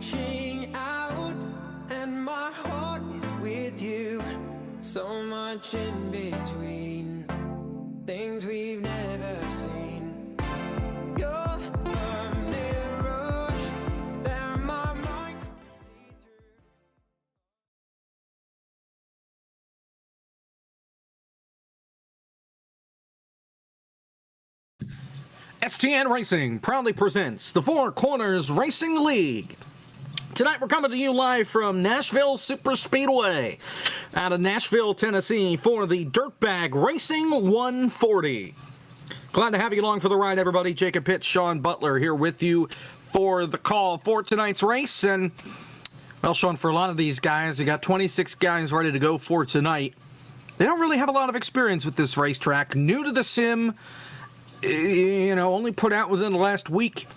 reaching out, and my heart is with you. So much in between, things we've never seen. You're a mirage that my mind can't see through. STN Racing proudly presents the Four Corners Racing League. Tonight we're coming to you live from Nashville Superspeedway out of Nashville, Tennessee for the Dirtbag Racing 140. Glad to have you along for the ride, everybody. Jacob Pitts, Sean Butler here with you for the call for tonight's race. And, well, Sean, for a lot of these guys, we got 26 guys ready to go for tonight. They don't really have a lot of experience with this racetrack. New to the sim, only put out within the last week.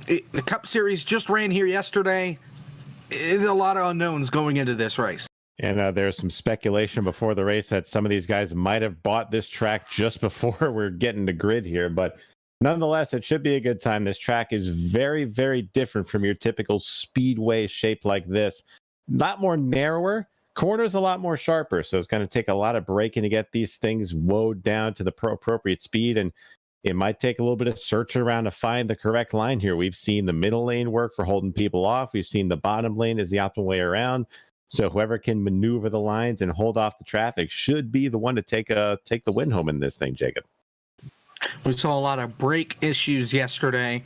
The Cup Series just ran here yesterday. A lot of unknowns going into this race. And there's some speculation before the race that some of these guys might have bought this track just before we're getting to grid here. But nonetheless, it should be a good time. This track is very, very different from your typical speedway shape like this. A lot more narrower. Corners a lot more sharper. So it's going to take a lot of braking to get these things woed down to the appropriate speed. And it might take a little bit of searching around to find the correct line here. We've seen the middle lane work for holding people off. We've seen the bottom lane is the optimal way around. So whoever can maneuver the lines and hold off the traffic should be the one to take the win home in this thing, Jacob. We saw a lot of brake issues yesterday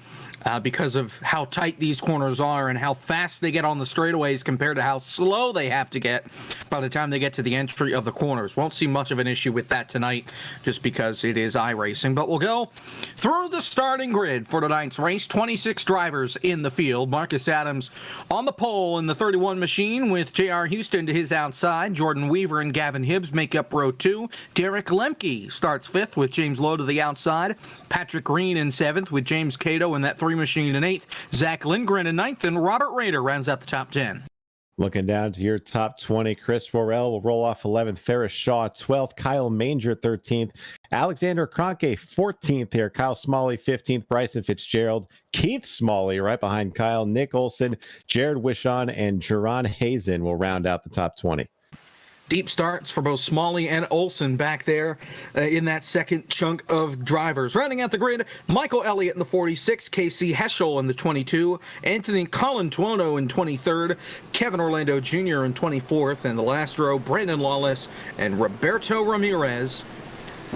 because of how tight these corners are and how fast they get on the straightaways compared to how slow they have to get by the time they get to the entry of the corners. Won't see much of an issue with that tonight just because it is iRacing. But we'll go through the starting grid for tonight's race. 26 drivers in the field. Marcus Adams on the pole in the 31 machine with J.R. Houston to his outside. Jordan Weaver and Gavin Hibbs make up row 2. Derek Lemke starts 5th with James Lowe to the outside. Patrick Green in 7th with James Cato in that 3 machine in 8th. Zach Lindgren in 9th, and Robert Rader rounds out the top 10. Looking down to your top 20, Chris Worrell will roll off 11th, Ferris Shaw 12th, Kyle Manger 13th, Alexander Kronke 14th here, Kyle Smalley 15th, Bryson Fitzgerald, Keith Smalley right behind Kyle, Nick Olson, Jared Wishon, and Jerron Hazen will round out the top 20. Deep starts for both Smalley and Olsen back there in that second chunk of drivers. Rounding out the grid, Michael Elliott in the 46, Casey Heschel in the 22, Anthony Colantuono in 23rd, Kevin Orlando Jr. in 24th, and the last row, Brandon Lawless and Roberto Ramirez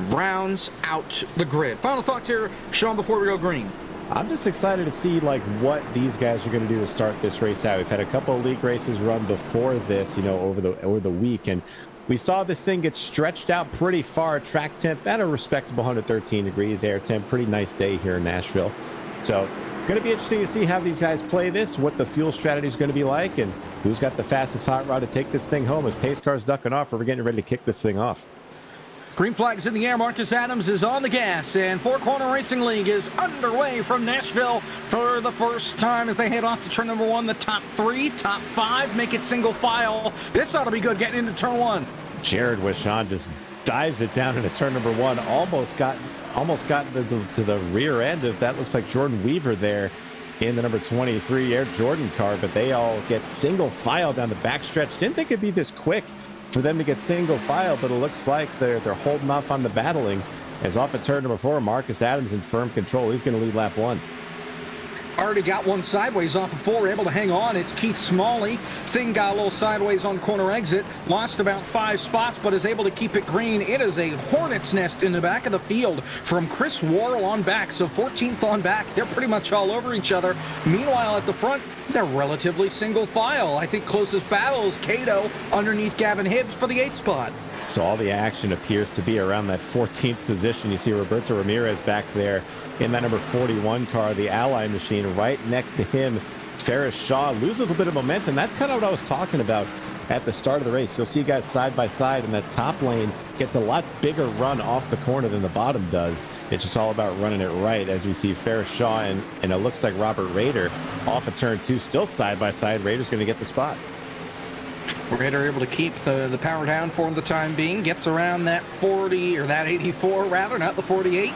rounds out the grid. Final thoughts here, Sean, before we go green. I'm just excited to see what these guys are going to do to start this race out. We've had a couple of league races run before this, over the week, and we saw this thing get stretched out pretty far. Track temp at a respectable 113 degrees, air temp, pretty nice day here in Nashville. So going to be interesting to see how these guys play this, what the fuel strategy is going to be like, and who's got the fastest hot rod to take this thing home as pace cars ducking off, or we're getting ready to kick this thing off. Green flag's in the air. Marcus Adams is on the gas, and Four Corner Racing League is underway from Nashville for the first time as they head off to turn number 1. The top 3, top 5 make it single file. This ought to be good getting into turn 1. Jared Wishon just dives it down into turn number 1. Almost got to the rear end of that. Looks like Jordan Weaver there in the number 23 Air Jordan car, but they all get single file down the backstretch. Didn't think it'd be this quick for them to get single file, but it looks like they're holding off on the battling. As off at turn number 4, Marcus Adams in firm control. He's going to lead lap 1. Already got one sideways off of 4, able to hang on. It's Keith Smalley. Thing got a little sideways on corner exit. Lost about 5 spots, but is able to keep it green. It is a hornet's nest in the back of the field from Chris Worrell on back. So 14th on back. They're pretty much all over each other. Meanwhile, at the front, they're relatively single file. I think closest battle is Cato underneath Gavin Hibbs for the 8th spot. So all the action appears to be around that 14th position. You see Roberto Ramirez back there in that number 41 car, the Ally machine. Right next to him, Ferris Shaw loses a little bit of momentum. That's kind of what I was talking about at the start of the race. You'll see guys side by side, and that top lane gets a lot bigger run off the corner than the bottom does. It's just all about running it right, as we see Ferris Shaw and it looks like Robert Rader off of turn 2, still side by side. Rader's going to get the spot. Rader able to keep the power down for the time being. Gets around that 40, or that 84 rather, not the 48.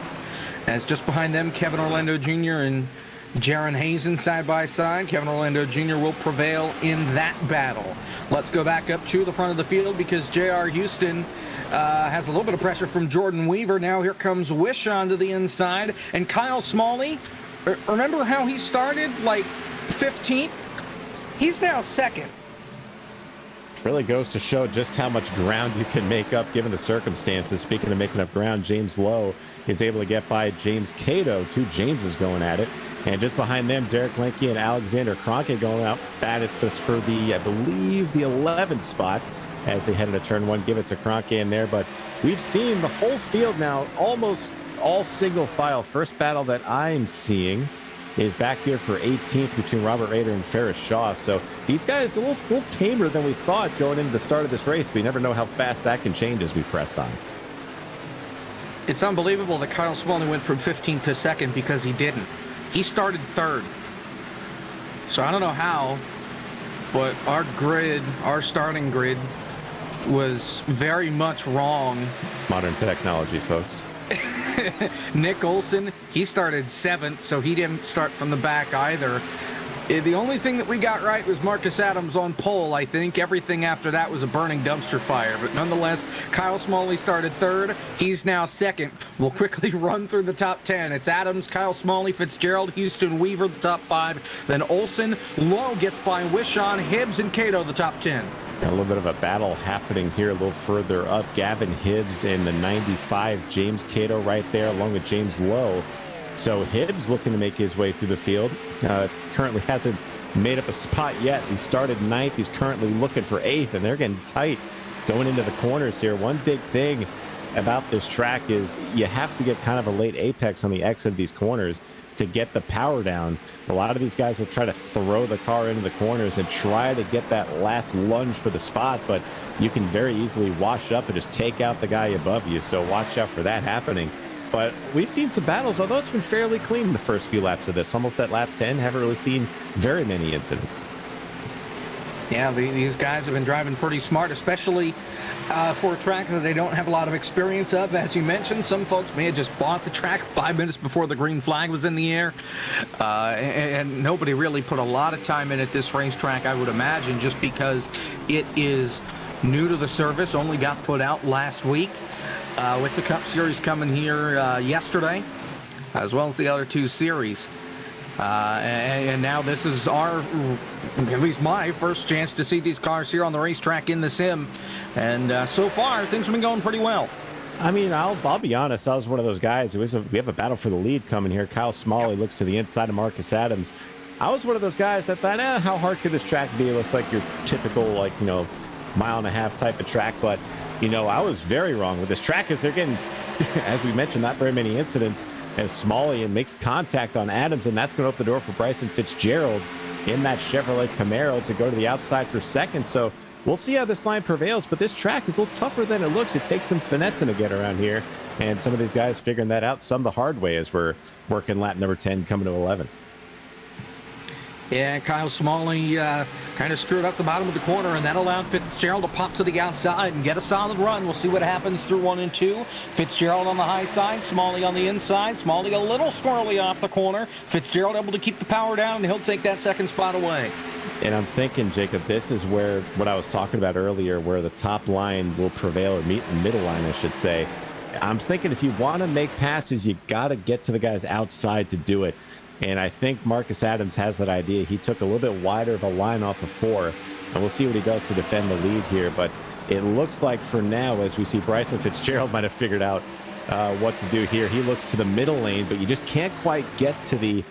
As just behind them, Kevin Orlando Jr. and Jaron Hazen side by side. Kevin Orlando Jr. will prevail in that battle. Let's go back up to the front of the field because J.R. Houston has a little bit of pressure from Jordan Weaver. Now here comes Wishon to the inside. And Kyle Smalley, remember how he started like 15th? He's now second. Really goes to show just how much ground you can make up given the circumstances. Speaking of making up ground, James Lowe is able to get by James Cato. Two Jameses going at it. And just behind them, Derek Lenke and Alexander Cronky going out at it for the, I believe, the 11th spot as they head into turn one. Give it to Cronky in there. But we've seen the whole field now, almost all single file. First battle that I'm seeing is back here for 18th between Robert Rader and Ferris Shaw. So these guys a little tamer than we thought going into the start of this race. We never know how fast that can change as we press on. It's unbelievable that Kyle Smalley went from 15th to 2nd because he didn't. He started 3rd. So I don't know how, but our starting grid was very much wrong. Modern technology, folks. Nick Olson, he started 7th, so he didn't start from the back either. The only thing that we got right was Marcus Adams on pole, I think. Everything after that was a burning dumpster fire. But nonetheless, Kyle Smalley started 3rd. He's now 2nd. We'll quickly run through the top 10. It's Adams, Kyle Smalley, Fitzgerald, Houston, Weaver, the top 5. Then Olson, Lowe gets by Wishon, Hibbs, and Cato, the top 10. Got a little bit of a battle happening here a little further up. Gavin Hibbs in the 95. James Cato right there along with James Lowe. So Hibbs looking to make his way through the field. Currently hasn't made up a spot yet. He started 9th. He's currently looking for 8th, and they're getting tight going into the corners here. One big thing about this track is you have to get kind of a late apex on the exit of these corners to get the power down. A lot of these guys will try to throw the car into the corners and try to get that last lunge for the spot, but you can very easily wash up and just take out the guy above you. So watch out for that happening. But we've seen some battles, although it's been fairly clean in the first few laps of this. Almost at lap 10, haven't really seen very many incidents. Yeah, these guys have been driving pretty smart, especially for a track that they don't have a lot of experience of. As you mentioned, some folks may have just bought the track 5 minutes before the green flag was in the air. And nobody really put a lot of time in at this racetrack, I would imagine, just because it is new to the service, only got put out last week. With the Cup Series coming here yesterday, as well as the other 2 series. And now this is at least my first chance to see these cars here on the racetrack in the sim. And so far, things have been going pretty well. I mean, I'll be honest. I was one of those guys we have a battle for the lead coming here. Kyle Smalley looks to the inside of Marcus Adams. I was one of those guys that thought, how hard could this track be? It looks like your typical, mile and a half type of track, but I was very wrong with this track as they're getting, as we mentioned, not very many incidents as Smalley makes contact on Adams, and that's going to open the door for Bryson Fitzgerald in that Chevrolet Camaro to go to the outside for 2nd. So we'll see how this line prevails, but this track is a little tougher than it looks. It takes some finessing to get around here, and some of these guys figuring that out, some the hard way as we're working lap number 10 coming to 11. Yeah, Kyle Smalley kind of screwed up the bottom of the corner, and that allowed Fitzgerald to pop to the outside and get a solid run. We'll see what happens through 1 and 2. Fitzgerald on the high side, Smalley on the inside. Smalley a little squirrely off the corner. Fitzgerald able to keep the power down, and he'll take that 2nd spot away. And I'm thinking, Jacob, this is where what I was talking about earlier, where the top line will prevail, or meet the middle line, I should say. I'm thinking if you want to make passes, you got to get to the guys outside to do it. And I think Marcus Adams has that idea. He took a little bit wider of a line off of 4, and we'll see what he does to defend the lead here. But it looks like for now, as we see Bryson Fitzgerald might have figured out what to do here. He looks to the middle lane, but you just can't quite get to the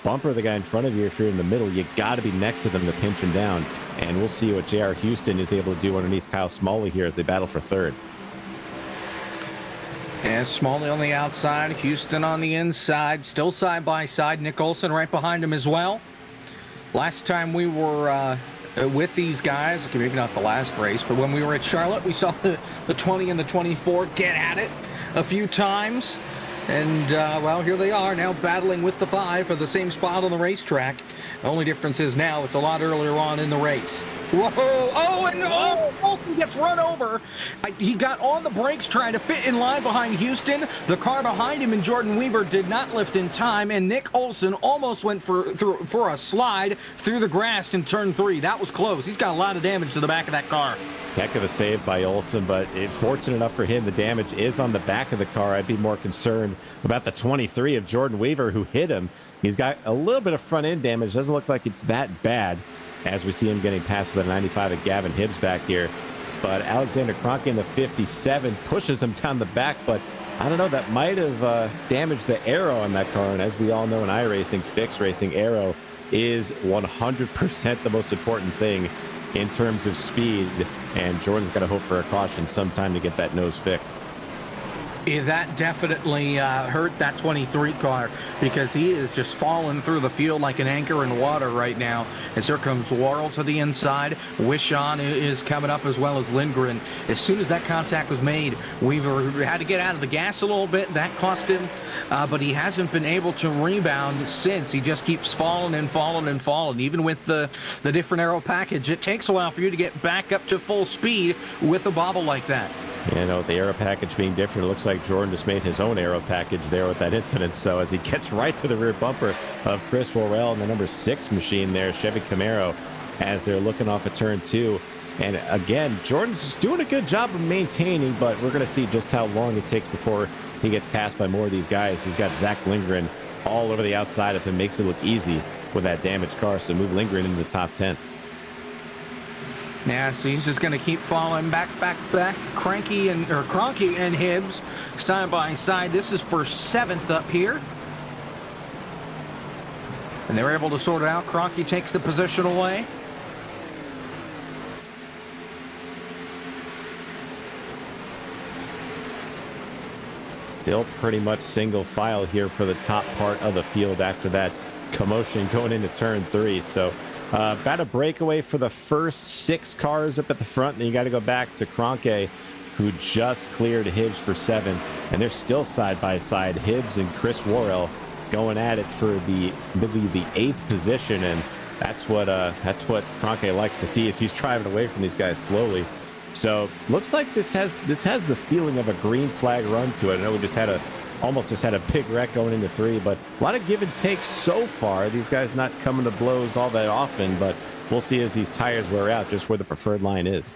bumper of the guy in front of you if you're in the middle. You got to be next to them to pinch him down. And we'll see what J.R. Houston is able to do underneath Kyle Smalley here as they battle for 3rd. And Smalley on the outside, Houston on the inside, still side by side. Nick Olson right behind him as well. Last time we were with these guys, okay, maybe not the last race, but when we were at Charlotte, we saw the 20 and the 24 get at it a few times. And, well, here they are now battling with the 5 for the same spot on the racetrack. The only difference is now it's a lot earlier on in the race. Whoa! Oh, and Olsen gets run over. He got on the brakes trying to fit in line behind Houston. The car behind him and Jordan Weaver did not lift in time, and Nick Olsen almost went for a slide through the grass in turn 3. That was close. He's got a lot of damage to the back of that car. Heck of a save by Olsen, but fortunate enough for him, the damage is on the back of the car. I'd be more concerned about the 23 of Jordan Weaver, who hit him. He's got a little bit of front end damage. Doesn't look like it's that bad, as we see him getting past the 95 of Gavin Hibbs back here. But Alexander Kroenke in the 57 pushes him down the back, but I don't know, that might have damaged the aero on that car. And as we all know in iRacing, fixed racing, aero is 100% the most important thing in terms of speed. And Jordan's got to hope for a caution sometime to get that nose fixed. Yeah, that definitely hurt that 23 car, because he is just falling through the field like an anchor in water right now. As here comes Worrell to the inside. Wishon is coming up, as well as Lindgren. As soon as that contact was made, Weaver had to get out of the gas a little bit. That cost him, but he hasn't been able to rebound since. He just keeps falling and falling and falling. Even with the different aero package, it takes a while for you to get back up to full speed with a bobble like that. You know, the aero package being different, it looks like Jordan just made his own aero package there with that incident. So as he gets right to the rear bumper of Chris Worrell and the number 6 machine there, Chevy Camaro, as they're looking off of turn 2. And again, Jordan's doing a good job of maintaining, but we're going to see just how long it takes before he gets passed by more of these guys. He's got Zach Lindgren all over the outside of him, makes it look easy with that damaged car. So move Lindgren into the top 10. Yeah, so he's just going to keep falling back. Kroenke and Hibbs side by side. This is for 7th up here. And they're able to sort it out. Kroenke takes the position away. Still pretty much single file here for the top part of the field after that commotion going into turn 3. So about a breakaway for the first 6 cars up at the front. And then you got to go back to Kroenke, who just cleared Hibbs for 7th. And they're still side by side. Hibbs and Chris Worrell going at it for the 8th position. And that's what Kroenke likes to see, is he's driving away from these guys slowly. So looks like this has the feeling of a green flag run to it. I know we almost just had a big wreck going into 3, but a lot of give and take so far. These guys not coming to blows all that often, but we'll see as these tires wear out just where the preferred line is.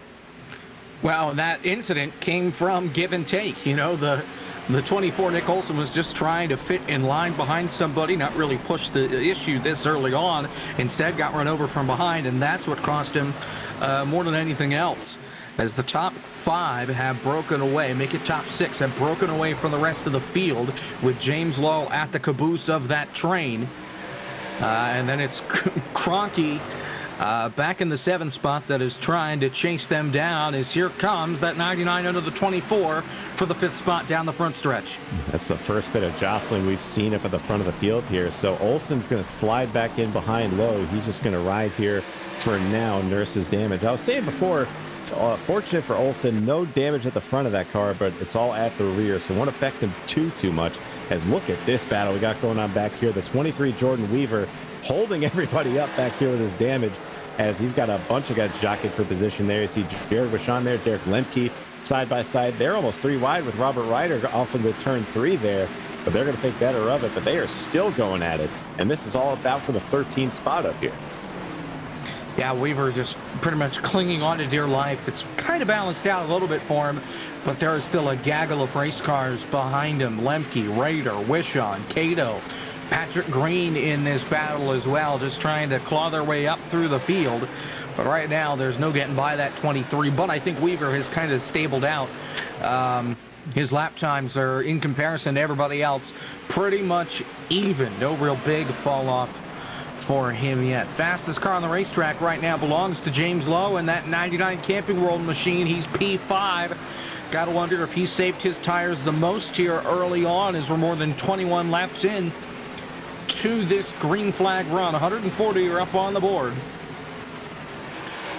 Well, that incident came from give and take. You know, the 24 Nick Olsen was just trying to fit in line behind somebody, not really push the issue this early on. Instead got run over from behind, and that's what cost him more than anything else. As the top 5 have broken away, make it top 6, have broken away from the rest of the field, with James Lowe at the caboose of that train. And then it's Kroenke back in the 7th spot that is trying to chase them down, as here comes that 99 under the 24 for the 5th spot down the front stretch. That's the first bit of jostling we've seen up at the front of the field here. So Olsen's going to slide back in behind Lowe. He's just going to ride here for now, nurse his damage. I was saying before, fortunate for Olsen, no damage at the front of that car, but it's all at the rear, so it won't affect him too much. As look at this battle we got going on back here. The 23 Jordan Weaver holding everybody up back here with his damage, as he's got a bunch of guys jockeying for position there. You see Jared Wishon there, Derek Lemke side by side. They're almost 3 wide with Robert Ryder off of the turn 3 there, but they're going to think better of it. But they are still going at it, and this is all about for the 13th spot up here. Yeah, Weaver just pretty much clinging on to dear life. It's kind of balanced out a little bit for him, but there is still a gaggle of race cars behind him. Lemke, Rader, Wishon, Cato, Patrick Green in this battle as well, just trying to claw their way up through the field. But right now, there's no getting by that 23. But I think Weaver has kind of stabled out. His lap times are, in comparison to everybody else, pretty much even. No real big fall off for him yet. Fastest car on the racetrack right now belongs to James Lowe and that 99 Camping World machine. He's P5. Gotta wonder if he saved his tires the most here early on, as we're more than 21 laps in to this green flag run. 140 are up on the board.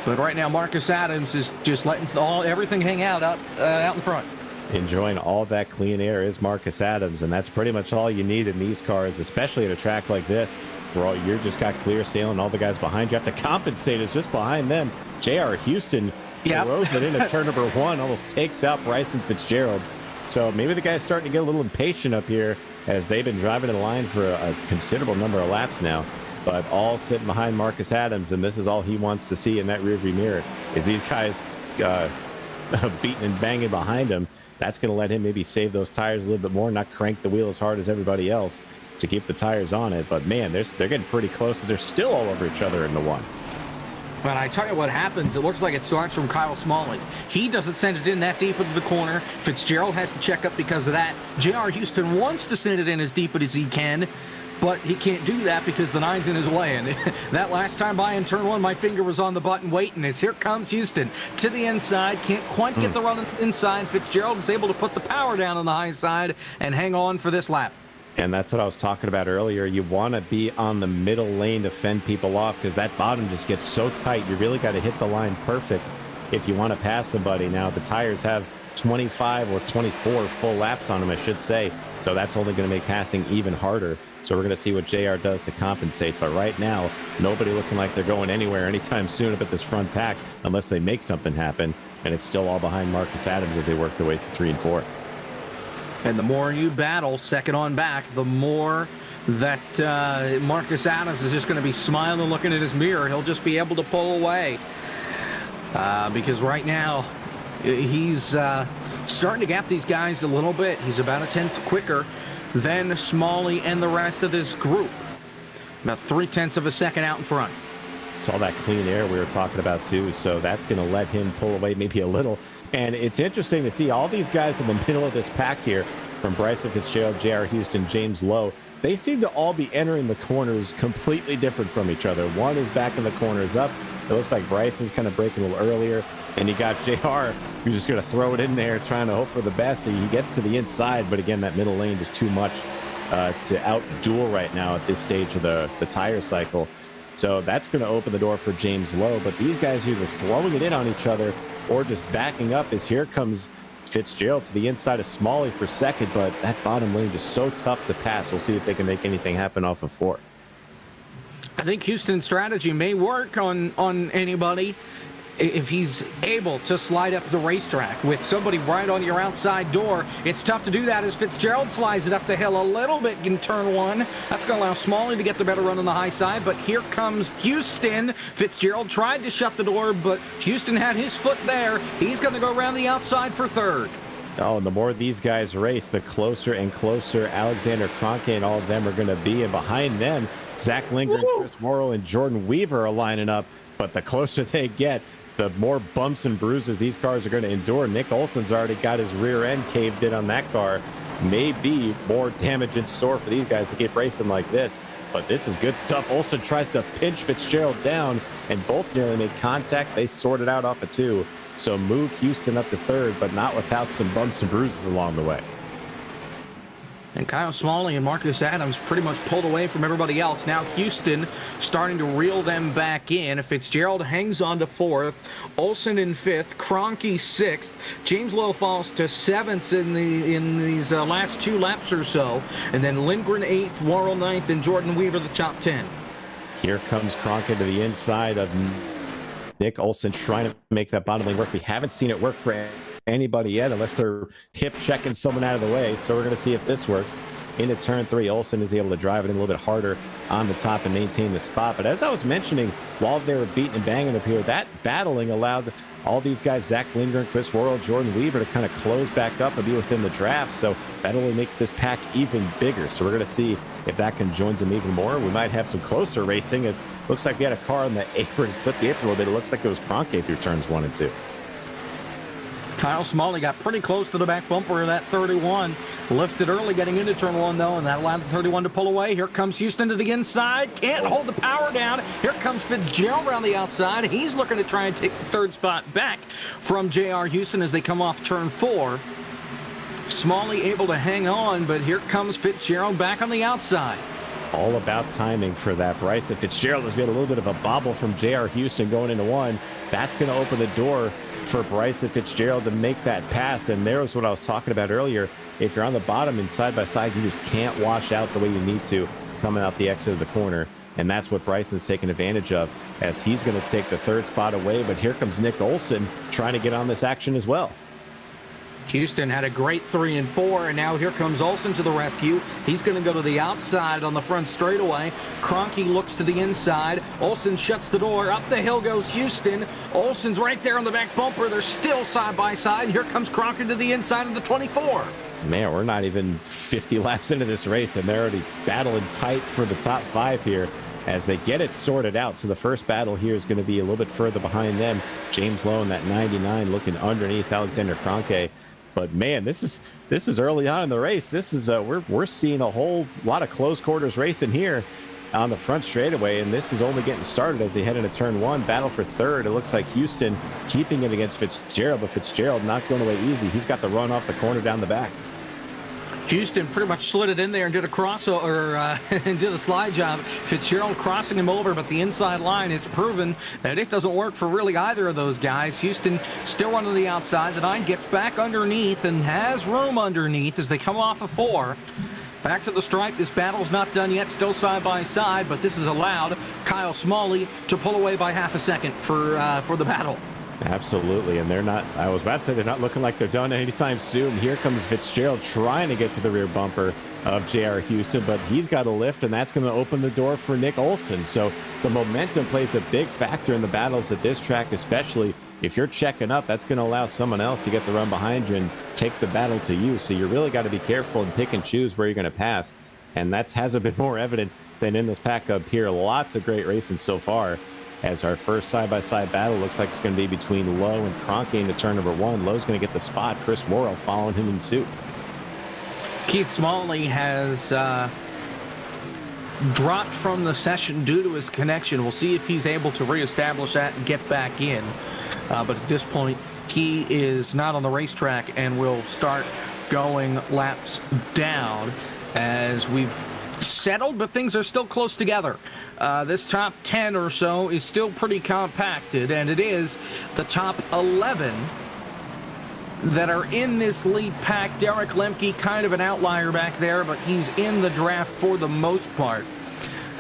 But right now, Marcus Adams is just letting everything hang out in front. Enjoying all that clean air is Marcus Adams, and that's pretty much all you need in these cars, especially at a track like this, where you're just got clear sailing. All the guys behind you have to compensate is just behind them. J.R. Houston throws it into turn number 1, almost takes out Bryson Fitzgerald. So maybe the guy's starting to get a little impatient up here as they've been driving in line for a considerable number of laps now, but all sitting behind Marcus Adams, and this is all he wants to see in that rearview mirror is these guys beating and banging behind him. That's going to let him maybe save those tires a little bit more, not crank the wheel as hard as everybody else to keep the tires on it. But man, they're getting pretty close as they're still all over each other in the one. But I tell you what happens, it looks like it starts from Kyle Smalley. He doesn't send it in that deep into the corner. Fitzgerald has to check up because of that. J.R. Houston wants to send it in as deep as he can, but he can't do that because the 9's in his way. And that last time by in turn 1, my finger was on the button waiting as here comes Houston to the inside. Can't quite get the run inside. Fitzgerald is able to put the power down on the high side and hang on for this lap. And that's what I was talking about earlier. You want to be on the middle lane to fend people off because that bottom just gets so tight. You really got to hit the line perfect if you want to pass somebody. Now, the tires have 25 or 24 full laps on them, I should say. So that's only going to make passing even harder. So we're going to see what JR does to compensate. But right now, nobody looking like they're going anywhere anytime soon up at this front pack unless they make something happen. And it's still all behind Marcus Adams as they work their way through 3 and 4. And the more you battle second on back, the more that Marcus Adams is just going to be smiling, looking at his mirror. He'll just be able to pull away because right now he's starting to gap these guys a little bit. He's about a tenth quicker than Smalley and the rest of this group. About 0.3 of a second out in front. It's all that clean air we were talking about too, so that's going to let him pull away maybe a little. And it's interesting to see all these guys in the middle of this pack here, from Bryson Fitzgerald, J.R. Houston, James Lowe. They seem to all be entering the corners completely different from each other. One is back in the corners up. It looks like Bryson's kind of breaking a little earlier. And you got J.R. who's just going to throw it in there, trying to hope for the best. So he gets to the inside, but again, that middle lane is too much to out-duel right now at this stage of the tire cycle. So that's going to open the door for James Lowe. But these guys are either throwing it in on each other or just backing up as here comes Fitzgerald to the inside of Smalley for second. But that bottom lane is so tough to pass. We'll see if they can make anything happen off of 4. I think Houston's strategy may work on anybody if he's able to slide up the racetrack with somebody right on your outside door. It's tough to do that as Fitzgerald slides it up the hill a little bit in turn 1. That's going to allow Smalley to get the better run on the high side, but here comes Houston. Fitzgerald tried to shut the door, but Houston had his foot there. He's going to go around the outside for third. Oh, and the more these guys race, the closer and closer Alexander Kroenke and all of them are going to be. And behind them, Zach Lindgren, Chris Morrow, and Jordan Weaver are lining up. But the closer they get, the more bumps and bruises these cars are going to endure. Nick Olson's already got his rear end caved in on that car. Maybe more damage in store for these guys to keep racing like this. But this is good stuff. Olson tries to pinch Fitzgerald down, and both nearly made contact. They sorted out off of 2. So move Houston up to third, but not without some bumps and bruises along the way. And Kyle Smalley and Marcus Adams pretty much pulled away from everybody else. Now Houston starting to reel them back in. Fitzgerald hangs on to 4th. Olson in 5th. Kroenke 6th. James Lowe falls to 7th in these last 2 laps or so. And then Lindgren 8th, Worrell 9th, and Jordan Weaver the top 10. Here comes Kroenke to the inside of Nick Olson trying to make that bottom lane work. We haven't seen it work for anybody yet unless they're hip checking someone out of the way. So we're going to see if this works. Into turn 3, Olson is able to drive it in a little bit harder on the top and maintain the spot. But as I was mentioning, while they were beating and banging up here, that battling allowed all these guys, Zach Lindgren, Chris Worrell, Jordan Weaver, to kind of close back up and be within the draft. So that only makes this pack even bigger. So we're going to see if that can join them even more. We might have some closer racing. It looks like we had a car on the apron, flipped the apron a little bit. It looks like it was Kroenke through turns 1 and 2. Kyle Smalley got pretty close to the back bumper of that 31. Lifted early getting into turn 1, though, and that allowed the 31 to pull away. Here comes Houston to the inside. Can't hold the power down. Here comes Fitzgerald around the outside. He's looking to try and take the 3rd spot back from J.R. Houston as they come off turn 4. Smalley able to hang on, but here comes Fitzgerald back on the outside. All about timing for that. Bryson Fitzgerald has got a little bit of a bobble from J.R. Houston going into 1. That's going to open the door for Bryson Fitzgerald to make that pass. And there was what I was talking about earlier. If you're on the bottom and side by side, you just can't wash out the way you need to coming out the exit of the corner. And that's what Bryson's taking advantage of, as he's going to take the third spot away. But here comes Nick Olsen trying to get on this action as well. Houston had a great 3 and 4, and now here comes Olsen to the rescue. He's going to go to the outside on the front straightaway. Kroenke looks to the inside. Olsen shuts the door. Up the hill goes Houston. Olsen's right there on the back bumper. They're still side by side. And here comes Kroenke to the inside of the 24. Man, we're not even 50 laps into this race, and they're already battling tight for the top 5 here as they get it sorted out. So the first battle here is going to be a little bit further behind them. James Lowe in that 99 looking underneath Alexander Kroenke. But man, this is early on in the race. This is we're seeing a whole lot of close quarters racing here on the front straightaway, and this is only getting started as they head into turn 1. Battle for third. It looks like Houston keeping it against Fitzgerald, but Fitzgerald not going away easy. He's got the run off the corner down the back. Houston pretty much slid it in there and did a crossover, and did a slide job. Fitzgerald crossing him over, but the inside line, it's proven that it doesn't work for really either of those guys. Houston still running the outside. The 9 gets back underneath and has room underneath as they come off of 4. Back to the stripe. This battle's not done yet. Still side by side, but this has allowed Kyle Smalley to pull away by half a second for the battle. Absolutely, and they're not, I was about to say they're not looking like they're done anytime soon. Here comes Fitzgerald trying to get to the rear bumper of JR Houston, but he's got a lift, and that's going to open the door for Nick Olsen. So the momentum plays a big factor in the battles at this track, especially if you're checking up. That's going to allow someone else to get the run behind you and take the battle to you. So you really got to be careful and pick and choose where you're going to pass, and that hasn't been more evident than in this pack up here. Lots of great racing so far, as our first side-by-side battle looks like it's going to be between Lowe and Kroenke into turn number 1. Lowe's going to get the spot. Chris Worrell following him in suit. Keith Smalley has dropped from the session due to his connection. We'll see if he's able to reestablish that and get back in. But at this point, he is not on the racetrack and will start going laps down as we've settled, but things are still close together. This top 10 or so is still pretty compacted, and it is the top 11 that are in this lead pack. Derek Lemke, kind of an outlier back there, but he's in the draft for the most part.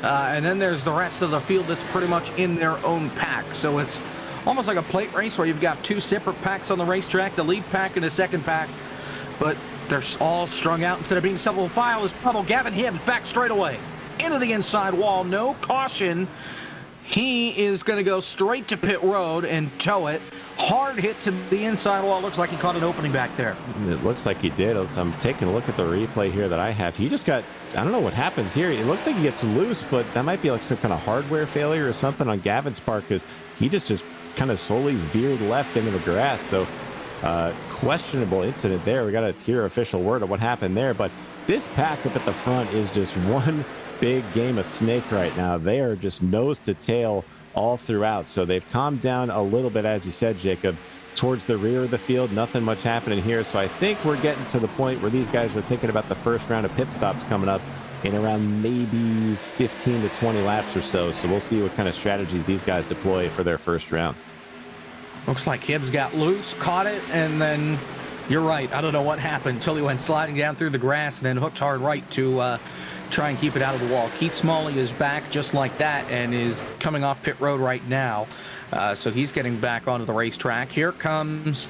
And then there's the rest of the field that's pretty much in their own pack. So it's almost like a plate race where you've got 2 separate packs on the racetrack, the lead pack and the second pack, but they're all strung out instead of being single file. As trouble. Gavin Hibbs back straight away into the inside wall. No caution. He is going to go straight to pit road and tow it. Hard hit to the inside wall. Looks like he caught an opening back there. It looks like he did. I'm taking a look at the replay here that I have. He just got, I don't know what happens here. It looks like he gets loose, but that might be like some kind of hardware failure or something on Gavin's part, because he just kind of slowly veered left into the grass. So questionable incident there. We got to hear official word of what happened there, but this pack up at the front is just one big game of snake right now. They are just nose to tail all throughout. So they've calmed down a little bit, as you said, Jacob, towards the rear of the field. Nothing much happening here. So I think we're getting to the point where these guys are thinking about the first round of pit stops coming up in around maybe 15 to 20 laps or so. So we'll see what kind of strategies these guys deploy for their first round. Looks like Hibbs got loose, caught it, and then you're right. I don't know what happened until he went sliding down through the grass and then hooked hard right to try and keep it out of the wall. Keith Smalley is back just like that and is coming off pit road right now. So he's getting back onto the racetrack. Here comes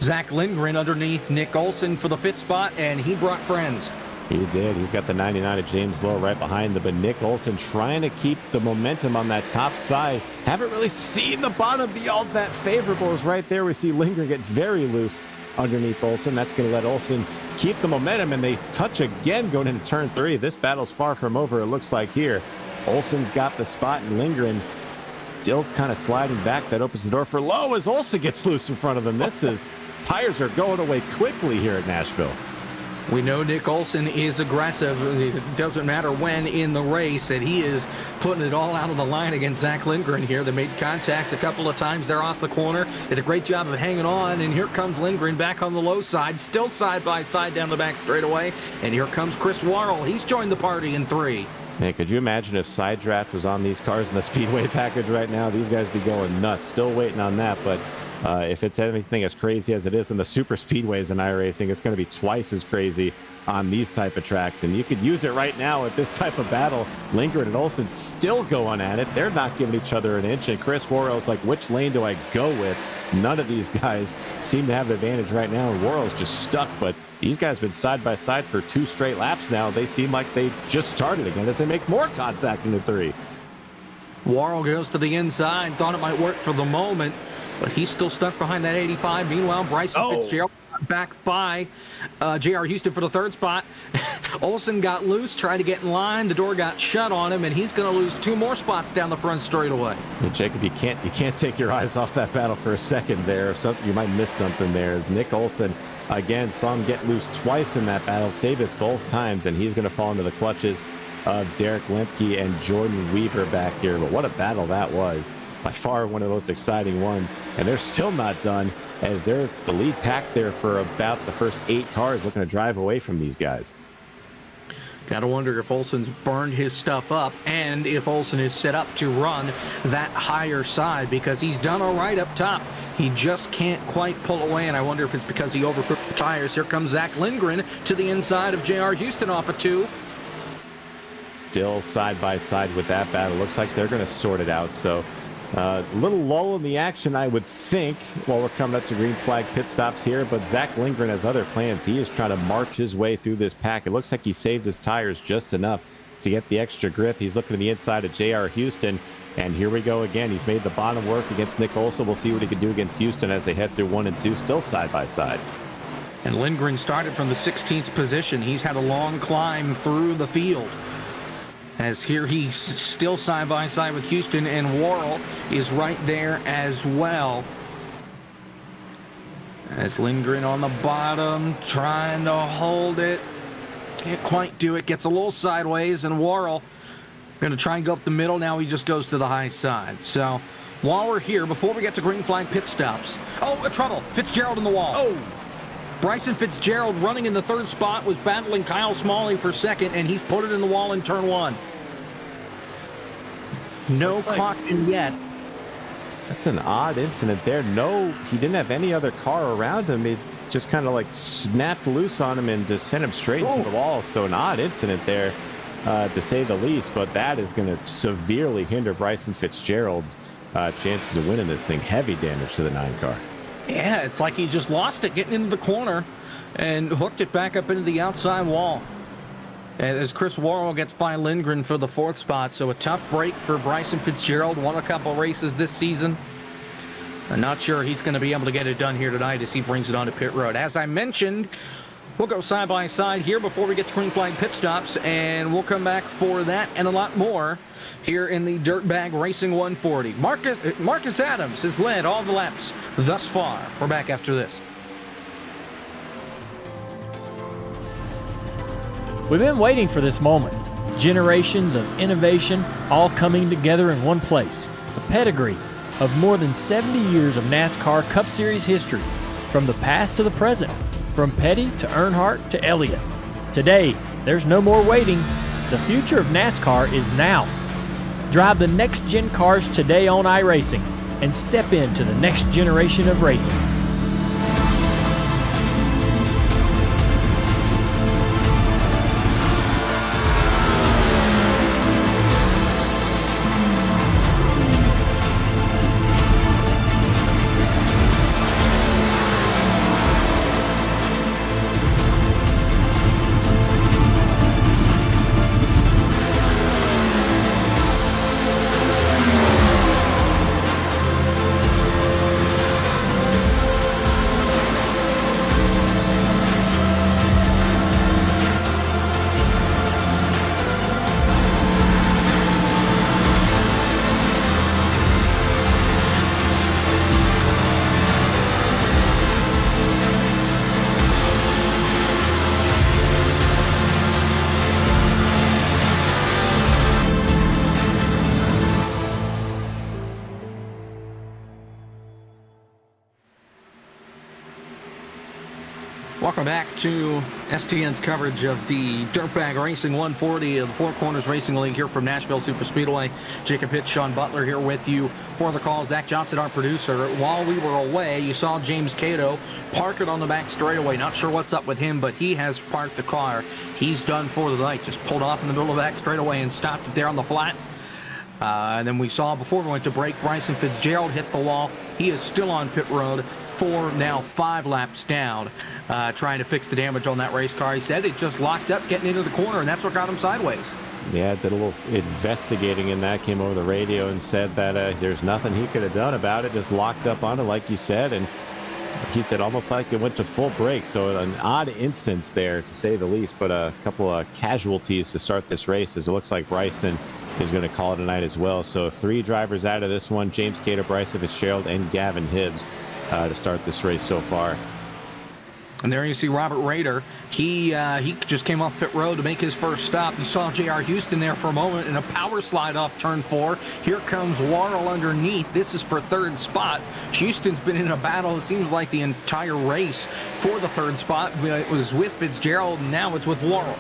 Zach Lindgren underneath Nick Olsen for the 5th spot, and he brought friends. He did. He's got the 99 of James Lowe right behind him, but Nick Olsen trying to keep the momentum on that top side. Haven't really seen the bottom be all that favorable. Is right there. We see Lindgren get very loose underneath Olsen. That's going to let Olsen keep the momentum, and they touch again going into turn 3. This battle's far from over, it looks like here. Olsen's got the spot, and Lindgren still kind of sliding back. That opens the door for Lowe as Olsen gets loose in front of them. Tires are going away quickly here at Nashville. We know Nick Olsen is aggressive. It doesn't matter when in the race, and he is putting it all out on the line against Zach Lindgren here. They made contact a couple of times there off the corner. Did a great job of hanging on, and here comes Lindgren back on the low side, still side by side down the back straightaway. And here comes Chris Worrell. He's joined the party in 3. Man, could you imagine if side draft was on these cars in the Speedway package right now? These guys be going nuts. Still waiting on that, but If it's anything as crazy as it is in the super speedways in iRacing, it's going to be twice as crazy on these type of tracks. And you could use it right now at this type of battle. Lindgren and Olsen still going at it. They're not giving each other an inch. And Chris Worrell's like, which lane do I go with? None of these guys seem to have the advantage right now. And Worrell's just stuck. But these guys have been side by side for 2 straight laps now. They seem like they just started again as they make more contact in the 3. Worrell goes to the inside. Thought it might work for the moment, but he's still stuck behind that 85. Meanwhile, Bryson Fitzgerald back by J.R. Houston for the 3rd spot. Olsen got loose, tried to get in line. The door got shut on him, and he's going to lose 2 more spots down the front straightaway. Yeah, Jacob, you can't take your eyes off that battle for a second there. Something you might miss something there. As Nick Olsen again saw him get loose twice in that battle, save it both times, and he's going to fall into the clutches of Derek Lemke and Jordan Weaver back here. But what a battle that was. By far one of the most exciting ones. And they're still not done, as they're the lead pack there for about the first 8 cars looking to drive away from these guys. Gotta wonder if Olsen's burned his stuff up and if Olsen is set up to run that higher side, because he's done all right up top. He just can't quite pull away, and I wonder if it's because he overcooked the tires. Here comes Zach Lindgren to the inside of J.R. Houston off of 2. Still side by side with that battle. Looks like they're going to sort it out. So a little lull in the action, I would think, while we're coming up to green flag pit stops here. But Zach Lindgren has other plans. He is trying to march his way through this pack. It looks like he saved his tires just enough to get the extra grip. He's looking to the inside of J.R. Houston. And here we go again. He's made the bottom work against Nick Olsen. We'll see what he can do against Houston as they head through 1 and 2, still side by side. And Lindgren started from the 16th position. He's had a long climb through the field. As here he's still side by side with Houston, and Worrell is right there as well. As Lindgren on the bottom, trying to hold it. Can't quite do it. Gets a little sideways, and Worrell going to try and go up the middle. Now he just goes to the high side. So while we're here, before we get to green flag pit stops. Oh, trouble. Fitzgerald in the wall. Oh. Bryson Fitzgerald running in the 3rd spot was battling Kyle Smalley for 2nd, and he's put it in the wall in turn 1. No caution yet. That's an odd incident there. No, he didn't have any other car around him. It just kind of like snapped loose on him and just sent him straight into the wall. So an odd incident there, to say the least. But that is going to severely hinder Bryson Fitzgerald's chances of winning this thing. Heavy damage to the 9 car. Yeah, it's like he just lost it getting into the corner and hooked it back up into the outside wall. As Chris Worrell gets by Lindgren for the 4th spot. So a tough break for Bryson Fitzgerald. Won a couple races this season. I'm not sure he's going to be able to get it done here tonight as he brings it onto pit road. As I mentioned, we'll go side by side here before we get to green flag pit stops, and we'll come back for that and a lot more here in the Dirtbag Racing 140. Marcus Adams has led all the laps thus far. We're back after this. We've been waiting for this moment. Generations of innovation all coming together in one place. A pedigree of more than 70 years of NASCAR Cup Series history, from the past to the present, from Petty to Earnhardt to Elliott. Today, there's no more waiting. The future of NASCAR is now. Drive the next-gen cars today on iRacing and step into the next generation of racing. Welcome back to STN's coverage of the Dirtbag Racing 140 of the Four Corners Racing League here from Nashville Superspeedway. Jacob Hitch, Sean Butler here with you for the call. Zach Johnson, our producer. While we were away, you saw James Cato park it on the back straightaway. Not sure what's up with him, but he has parked the car. He's done for the night. Just pulled off in the middle of the back straightaway and stopped it there on the flat. And then we saw before we went to break, Bryson Fitzgerald hit the wall. He is still on pit road, 5 laps down, trying to fix the damage on that race car. He said it just locked up getting into the corner, and that's what got him sideways. Yeah, did a little investigating in that, came over the radio and said that there's nothing he could have done about it, just locked up on it like you said, and he said almost like it went to full brake. So an odd instance there, to say the least, but a couple of casualties to start this race, as it looks like Bryson is going to call it a night as well. So 3 drivers out of this one: James Cato, Bryson Fitzgerald, and Gavin Hibbs to start this race so far. And there you see Robert Rader. He just came off pit road to make his first stop. You saw J.R. Houston there for a moment in a power slide off turn 4. Here comes Warrell underneath. This is for 3rd spot. Houston's been in a battle, it seems like, the entire race for the 3rd spot. It was with Fitzgerald, and now it's with Warrell.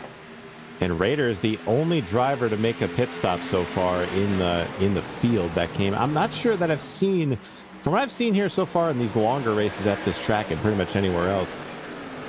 And Rader is the only driver to make a pit stop so far in the field that came. I'm not sure that I've seen, from what I've seen here so far in these longer races at this track and pretty much anywhere else,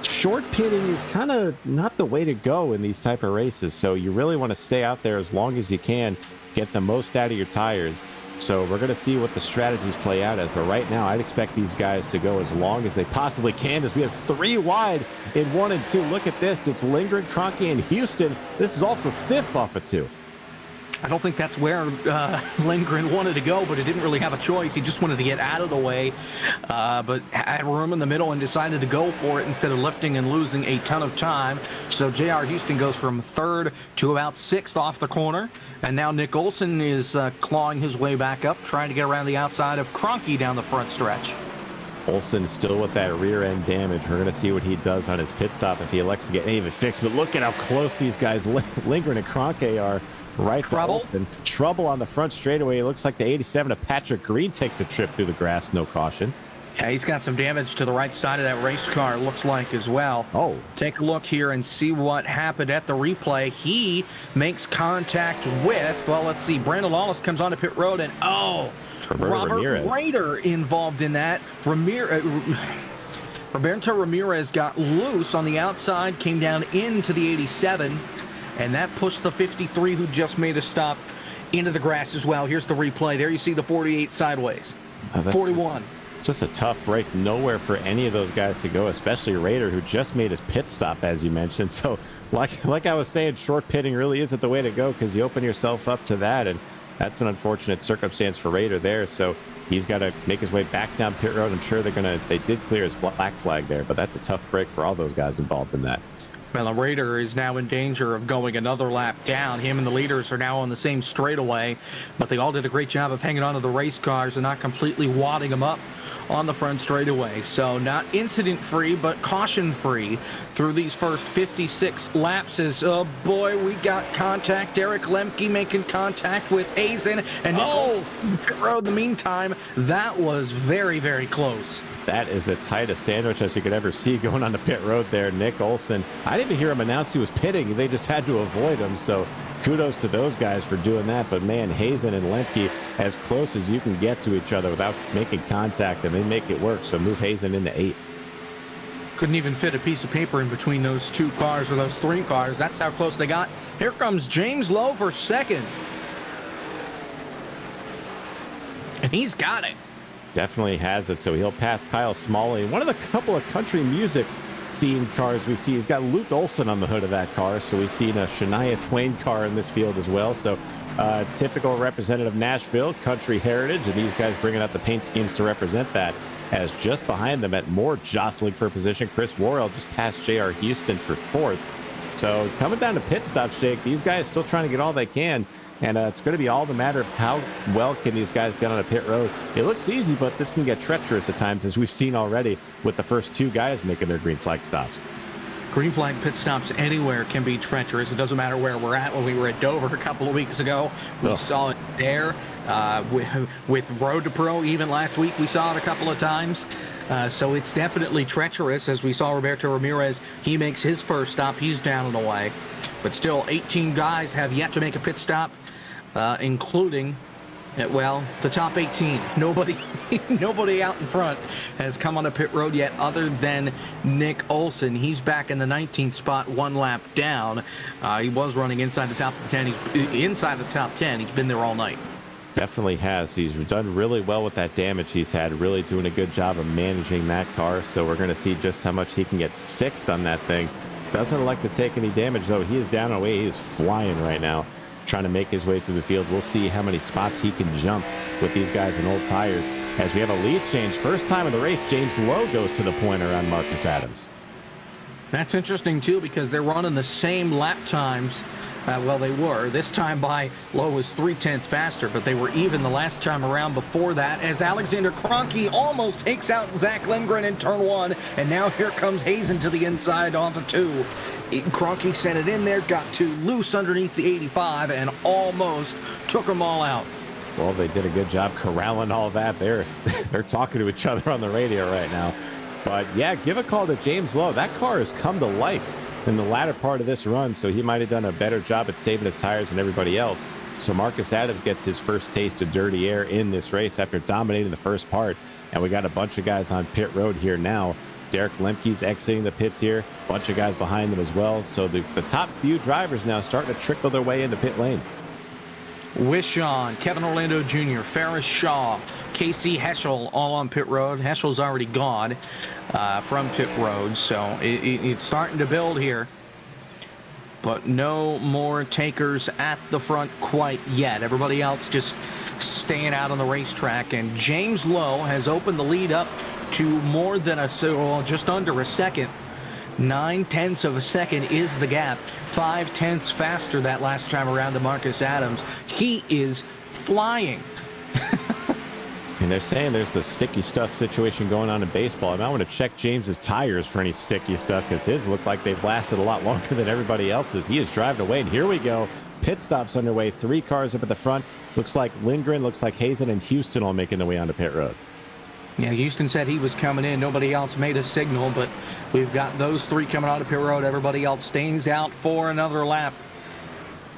short pitting is kind of not the way to go in these type of races. So you really want to stay out there as long as you can, get the most out of your tires. So we're going to see what the strategies play out as. But right now, I'd expect these guys to go as long as they possibly can, as we have 3 wide in 1 and 2. Look at this. It's Lindgren, Kroenke, and Houston. This is all for 5th off of 2. I don't think that's where Lindgren wanted to go, but he didn't really have a choice. He just wanted to get out of the way, but had room in the middle and decided to go for it instead of lifting and losing a ton of time. So J.R. Houston goes from 3rd to about 6th off the corner, and now Nick Olson is clawing his way back up, trying to get around the outside of Kroenke down the front stretch. Olson still with that rear end damage. We're going to see what he does on his pit stop if he elects to get any of it fixed. But look at how close these guys, Lindgren and Kroenke, are. Right to Olson. Trouble on the front straightaway. It looks like the 87 of Patrick Green takes a trip through the grass, no caution. Yeah, he's got some damage to the right side of that race car, looks like, as well. Oh. Take a look here and see what happened at the replay. He makes contact with, well, let's see, Brandon Lawless comes onto pit road, and Robert Rader involved in that. Roberto Ramirez got loose on the outside, came down into the 87, and that pushed the 53, who just made a stop, into the grass as well. Here's the replay. There you see the 48 sideways. 41. It's just a tough break. Nowhere for any of those guys to go, especially Rader, who just made his pit stop, as you mentioned. So like I was saying, short pitting really isn't the way to go, because you open yourself up to that, and that's an unfortunate circumstance for Rader there. So he's got to make his way back down pit road. I'm sure they did clear his black flag there, but that's a tough break for all those guys involved in that. Well, Rader is now in danger of going another lap down. Him and the leaders are now on the same straightaway, but they all did a great job of hanging onto the race cars and not completely wadding them up on the front straightaway. So not incident-free, but caution-free through these first 56 laps. As, oh boy, we got contact. Derek Lemke making contact with Hazen and Nichols pit road. In the meantime, that was very, very close. That is as tight a sandwich as you could ever see going on the pit road there. Nick Olson, I didn't even hear him announce he was pitting. They just had to avoid him. So kudos to those guys for doing that. But man, Hazen and Lemke, as close as you can get to each other without making contact, and they make it work. So move Hazen into 8th. Couldn't even fit a piece of paper in between those 2 cars or those 3 cars. That's how close they got. Here comes James Lowe for 2nd. And he's got it. Definitely has it. So he'll pass Kyle Smalley. One of the couple of country music themed cars we see, he's got Luke Olson on the hood of that car. So we've seen a Shania Twain car in this field as well. So typical representative Nashville, country heritage, and these guys bringing out the paint schemes to represent that. As just behind them at more jostling for position, Chris Worrell just passed J.R. Houston for 4th. So coming down to pit stops, Jake, these guys still trying to get all they can. And it's going to be all the matter of how well can these guys get on a pit road. It looks easy, but this can get treacherous at times, as we've seen already with the first 2 guys making their green flag stops. Green flag pit stops anywhere can be treacherous. It doesn't matter where we're at. When we were at Dover a couple of weeks ago, we saw it there. With Road to Pro, even last week, we saw it a couple of times. So it's definitely treacherous. As we saw Roberto Ramirez, he makes his first stop. He's down and away. But still, 18 guys have yet to make a pit stop, including, the top 18. Nobody out in front has come on a pit road yet other than Nick Olson. He's back in the 19th spot, one lap down. He was running inside the top 10. He's inside the top 10. He's been there all night. Definitely has. He's done really well with that damage he's had, really doing a good job of managing that car. So we're going to see just how much he can get fixed on that thing. Doesn't like to take any damage, though. He is down and away. He is flying right now, trying to make his way through the field. We'll see how many spots he can jump with these guys in old tires. As we have a lead change, first time in the race, James Lowe goes to the pointer on Marcus Adams. That's interesting, too, because they're running the same lap times. They were. This time by Lowe was 0.3 faster, but they were even the last time around before that, as Alexander Kroenke almost takes out Zach Lindgren in turn 1, and now here comes Hazen to the inside off of 2. Kroenke sent it in there, got too loose underneath the 85, and almost took them all out. Well, they did a good job corralling all that. They're talking to each other on the radio right now. But yeah, give a call to James Lowe. That car has come to life in the latter part of this run, so he might have done a better job at saving his tires than everybody else. So Marcus Adams gets his first taste of dirty air in this race after dominating the first part. And we got a bunch of guys on pit road here now. Derek Lemke's exiting the pits here. A bunch of guys behind them as well. So the top few drivers now starting to trickle their way into pit lane. Wishon, Kevin Orlando Jr., Ferris Shaw, Casey Heschel all on pit road. Heschel's already gone from pit road, so it's starting to build here. But no more takers at the front quite yet. Everybody else just staying out on the racetrack. And James Lowe has opened the lead up to more than just under a second. 0.9 of a second is the gap. 0.5 faster that last time around to Marcus Adams. He is flying. And they're saying there's the sticky stuff situation going on in baseball. And I want to check James's tires for any sticky stuff, because his look like they've lasted a lot longer than everybody else's. He is driving away, and here we go. Pit stops underway. 3 cars up at the front. Looks like Lindgren, looks like Hazen, and Houston all making their way onto pit road. Yeah, Houston said he was coming in. Nobody else made a signal, but we've got those 3 coming out of pit road. Everybody else stays out for another lap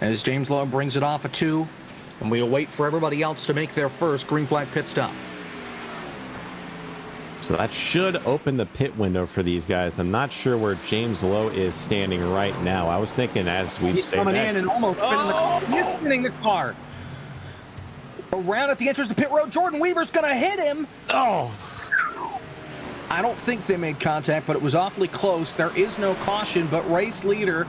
as James Lowe brings it off a 2, and we'll wait for everybody else to make their first green flag pit stop. So that should open the pit window for these guys. I'm not sure where James Lowe is standing right now. I was thinking as we He's say coming that, in and almost spinning the car. He's spinning the car. Around at the entrance to pit road, Jordan Weaver's going to hit him. Oh, I don't think they made contact, but it was awfully close. There is no caution, but race leader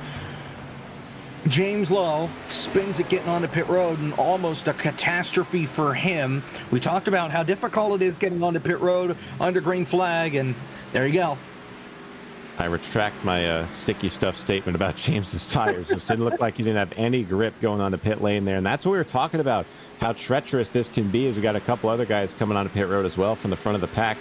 James Lowe spins it getting onto pit road, and almost a catastrophe for him. We talked about how difficult it is getting onto pit road under green flag, and there you go. I retract my sticky stuff statement about James's tires. Just didn't look like he didn't have any grip going on the pit lane there. And that's what we were talking about, how treacherous this can be, as we got a couple other guys coming on to pit road as well from the front of the pack.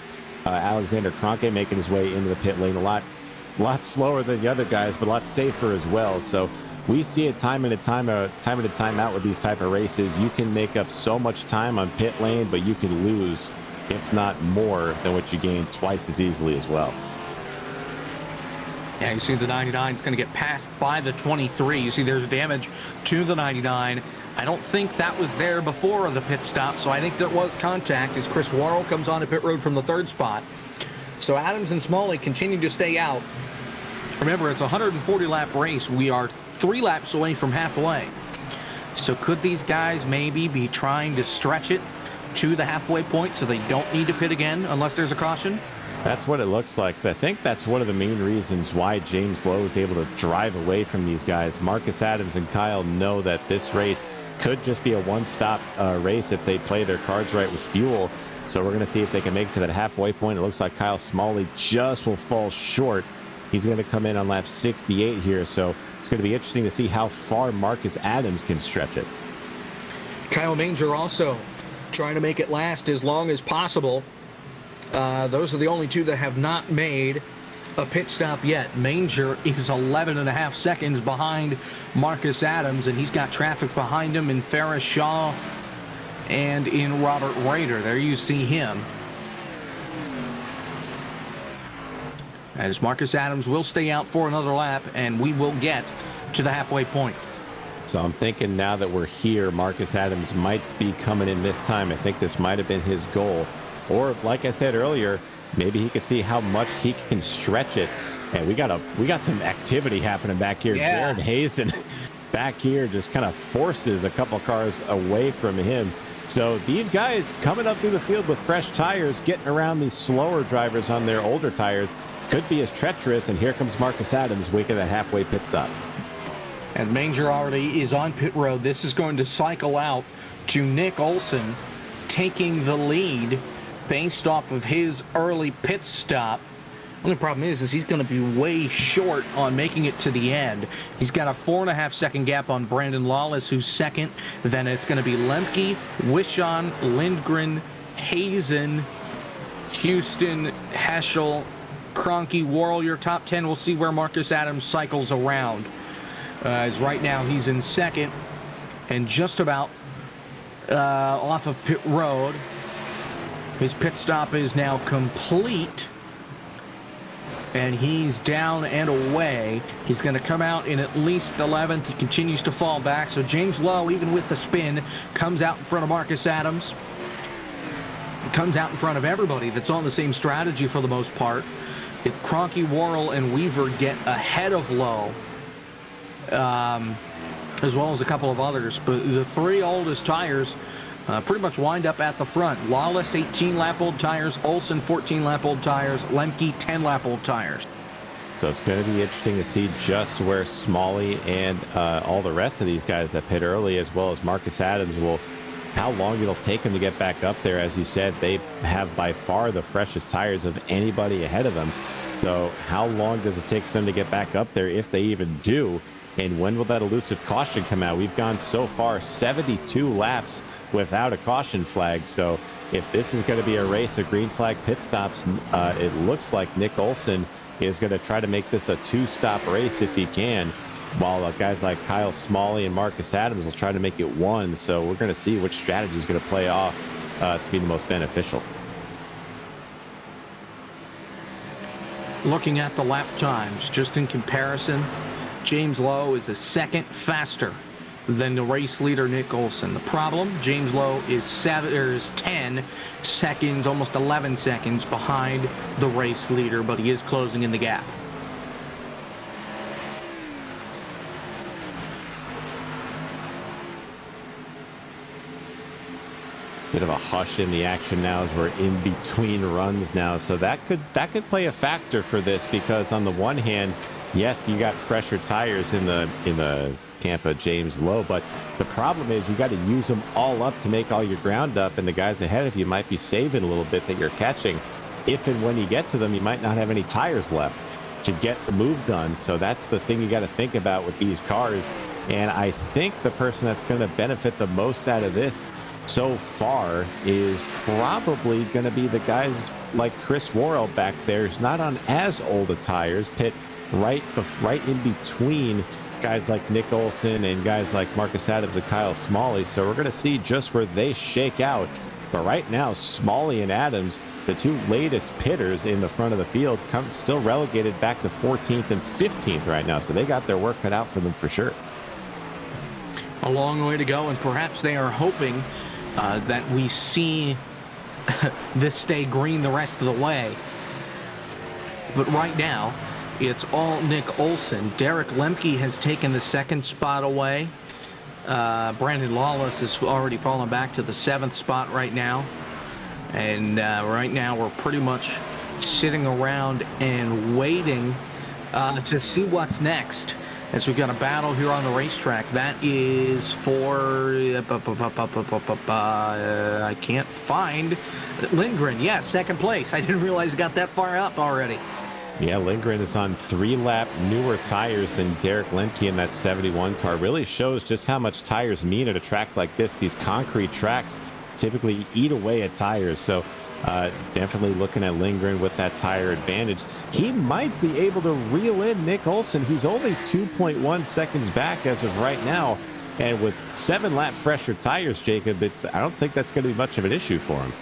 Alexander Kroenke making his way into the pit lane a lot slower than the other guys, but a lot safer as well. So we see it time in and time out with these type of races. You can make up so much time on pit lane, but you can lose, if not more, than what you gain twice as easily as well. Yeah, you see the 99 is going to get passed by the 23. You see there's damage to the 99. I don't think that was there before the pit stop, so I think there was contact as Chris Worrell comes on to pit road from the 3rd spot. So Adams and Smalley continue to stay out. Remember, it's a 140-lap race. We are 3 laps away from halfway. So could these guys maybe be trying to stretch it to the halfway point so they don't need to pit again unless there's a caution? That's what it looks like. So I think that's one of the main reasons why James Lowe is able to drive away from these guys. Marcus Adams and Kyle know that this race could just be a one-stop race if they play their cards right with fuel. So we're going to see if they can make it to that halfway point. It looks like Kyle Smalley just will fall short. He's going to come in on lap 68 here. So it's going to be interesting to see how far Marcus Adams can stretch it. Kyle Manger also trying to make it last as long as possible. Those are the only 2 that have not made a pit stop yet. Manger is 11.5 seconds behind Marcus Adams, and he's got traffic behind him in Ferris Shaw and in Robert Rader. There you see him. as Marcus Adams will stay out for another lap, and we will get to the halfway point. So I'm thinking now that we're here, Marcus Adams might be coming in this time. I think this might have been his goal. Or, like I said earlier, maybe he could see how much he can stretch it. And we got some activity happening back here. Yeah. Jared Hazen back here just kind of forces a couple cars away from him. So these guys coming up through the field with fresh tires, getting around these slower drivers on their older tires, could be as treacherous. And here comes Marcus Adams making that halfway pit stop. And Manger already is on pit road. This is going to cycle out to Nick Olson, taking the lead based off of his early pit stop. Only problem is he's going to be way short on making it to the end. He's got a 4.5 second gap on Brandon Lawless, who's second. Then it's going to be Lemke, Wishon, Lindgren, Hazen, Houston, Heschel, Kroenke, Worrell. Your top 10. We'll see where Marcus Adams cycles around. As right now he's in second and just about off of pit road. His pit stop is now complete, and he's down and away. He's going to come out in at least 11th. He continues to fall back, so James Lowe, even with the spin, comes out in front of Marcus Adams. Comes out in front of everybody that's on the same strategy for the most part. If Kroenke, Worrell, and Weaver get ahead of Lowe, as well as a couple of others, but the three oldest tires pretty much wind up at the front. Lawless 18-lap-old tires, Olson 14-lap-old tires, Lemke 10-lap-old tires. So it's going to be interesting to see just where Smalley and all the rest of these guys that pit early, as well as Marcus Adams, how long it'll take them to get back up there. As you said, they have by far the freshest tires of anybody ahead of them. So how long does it take for them to get back up there, if they even do? And when will that elusive caution come out? We've gone so far 72 laps without a caution flag. So if this is going to be a race of green flag pit stops, it looks like Nick Olson is going to try to make this a two-stop race if he can, while guys like Kyle Smalley and Marcus Adams will try to make it one. So we're going to see which strategy is going to play off to be the most beneficial. Looking at the lap times, just in comparison, James Lowe is a second faster than the race leader, Nick Olson. The problem, James Lowe is 10 seconds, almost 11 seconds behind the race leader, but he is closing in the gap. Bit of a hush in the action now as we're in between runs now. So that could play a factor for this, because on the one hand, yes, you got fresher tires in the camp of James Lowe, but the problem is you got to use them all up to make all your ground up, and the guys ahead of you might be saving a little bit that you're catching. If and when you get to them, you might not have any tires left to get the move done. So that's the thing you got to think about with these cars. And I think the person that's going to benefit the most out of this so far is probably going to be the guys like Chris Worrell back there. He's not on as old a tires, pit right in between guys like Nick Olson and guys like Marcus Adams and Kyle Smalley. So we're going to see just where they shake out. But right now, Smalley and Adams, the two latest pitters in the front of the field, still relegated back to 14th and 15th right now. So they got their work cut out for them for sure. A long way to go, and perhaps they are hoping that we see this stay green the rest of the way. But right now, it's all Nick Olson. Derek Lemke has taken the second spot away. Brandon Lawless has already fallen back to the 7th spot right now. And right now we're pretty much sitting around and waiting to see what's next, as we've got a battle here on the racetrack. That is for I can't find Lindgren. Yeah, second place. I didn't realize it got that far up already. Yeah, Lindgren is on 3-lap newer tires than Derek Lemke in that 71 car. Really shows just how much tires mean at a track like this. These concrete tracks typically eat away at tires. So definitely looking at Lindgren with that tire advantage. He might be able to reel in Nick Olson, who's only 2.1 seconds back as of right now. And with 7-lap fresher tires, Jacob, I don't think that's going to be much of an issue for him.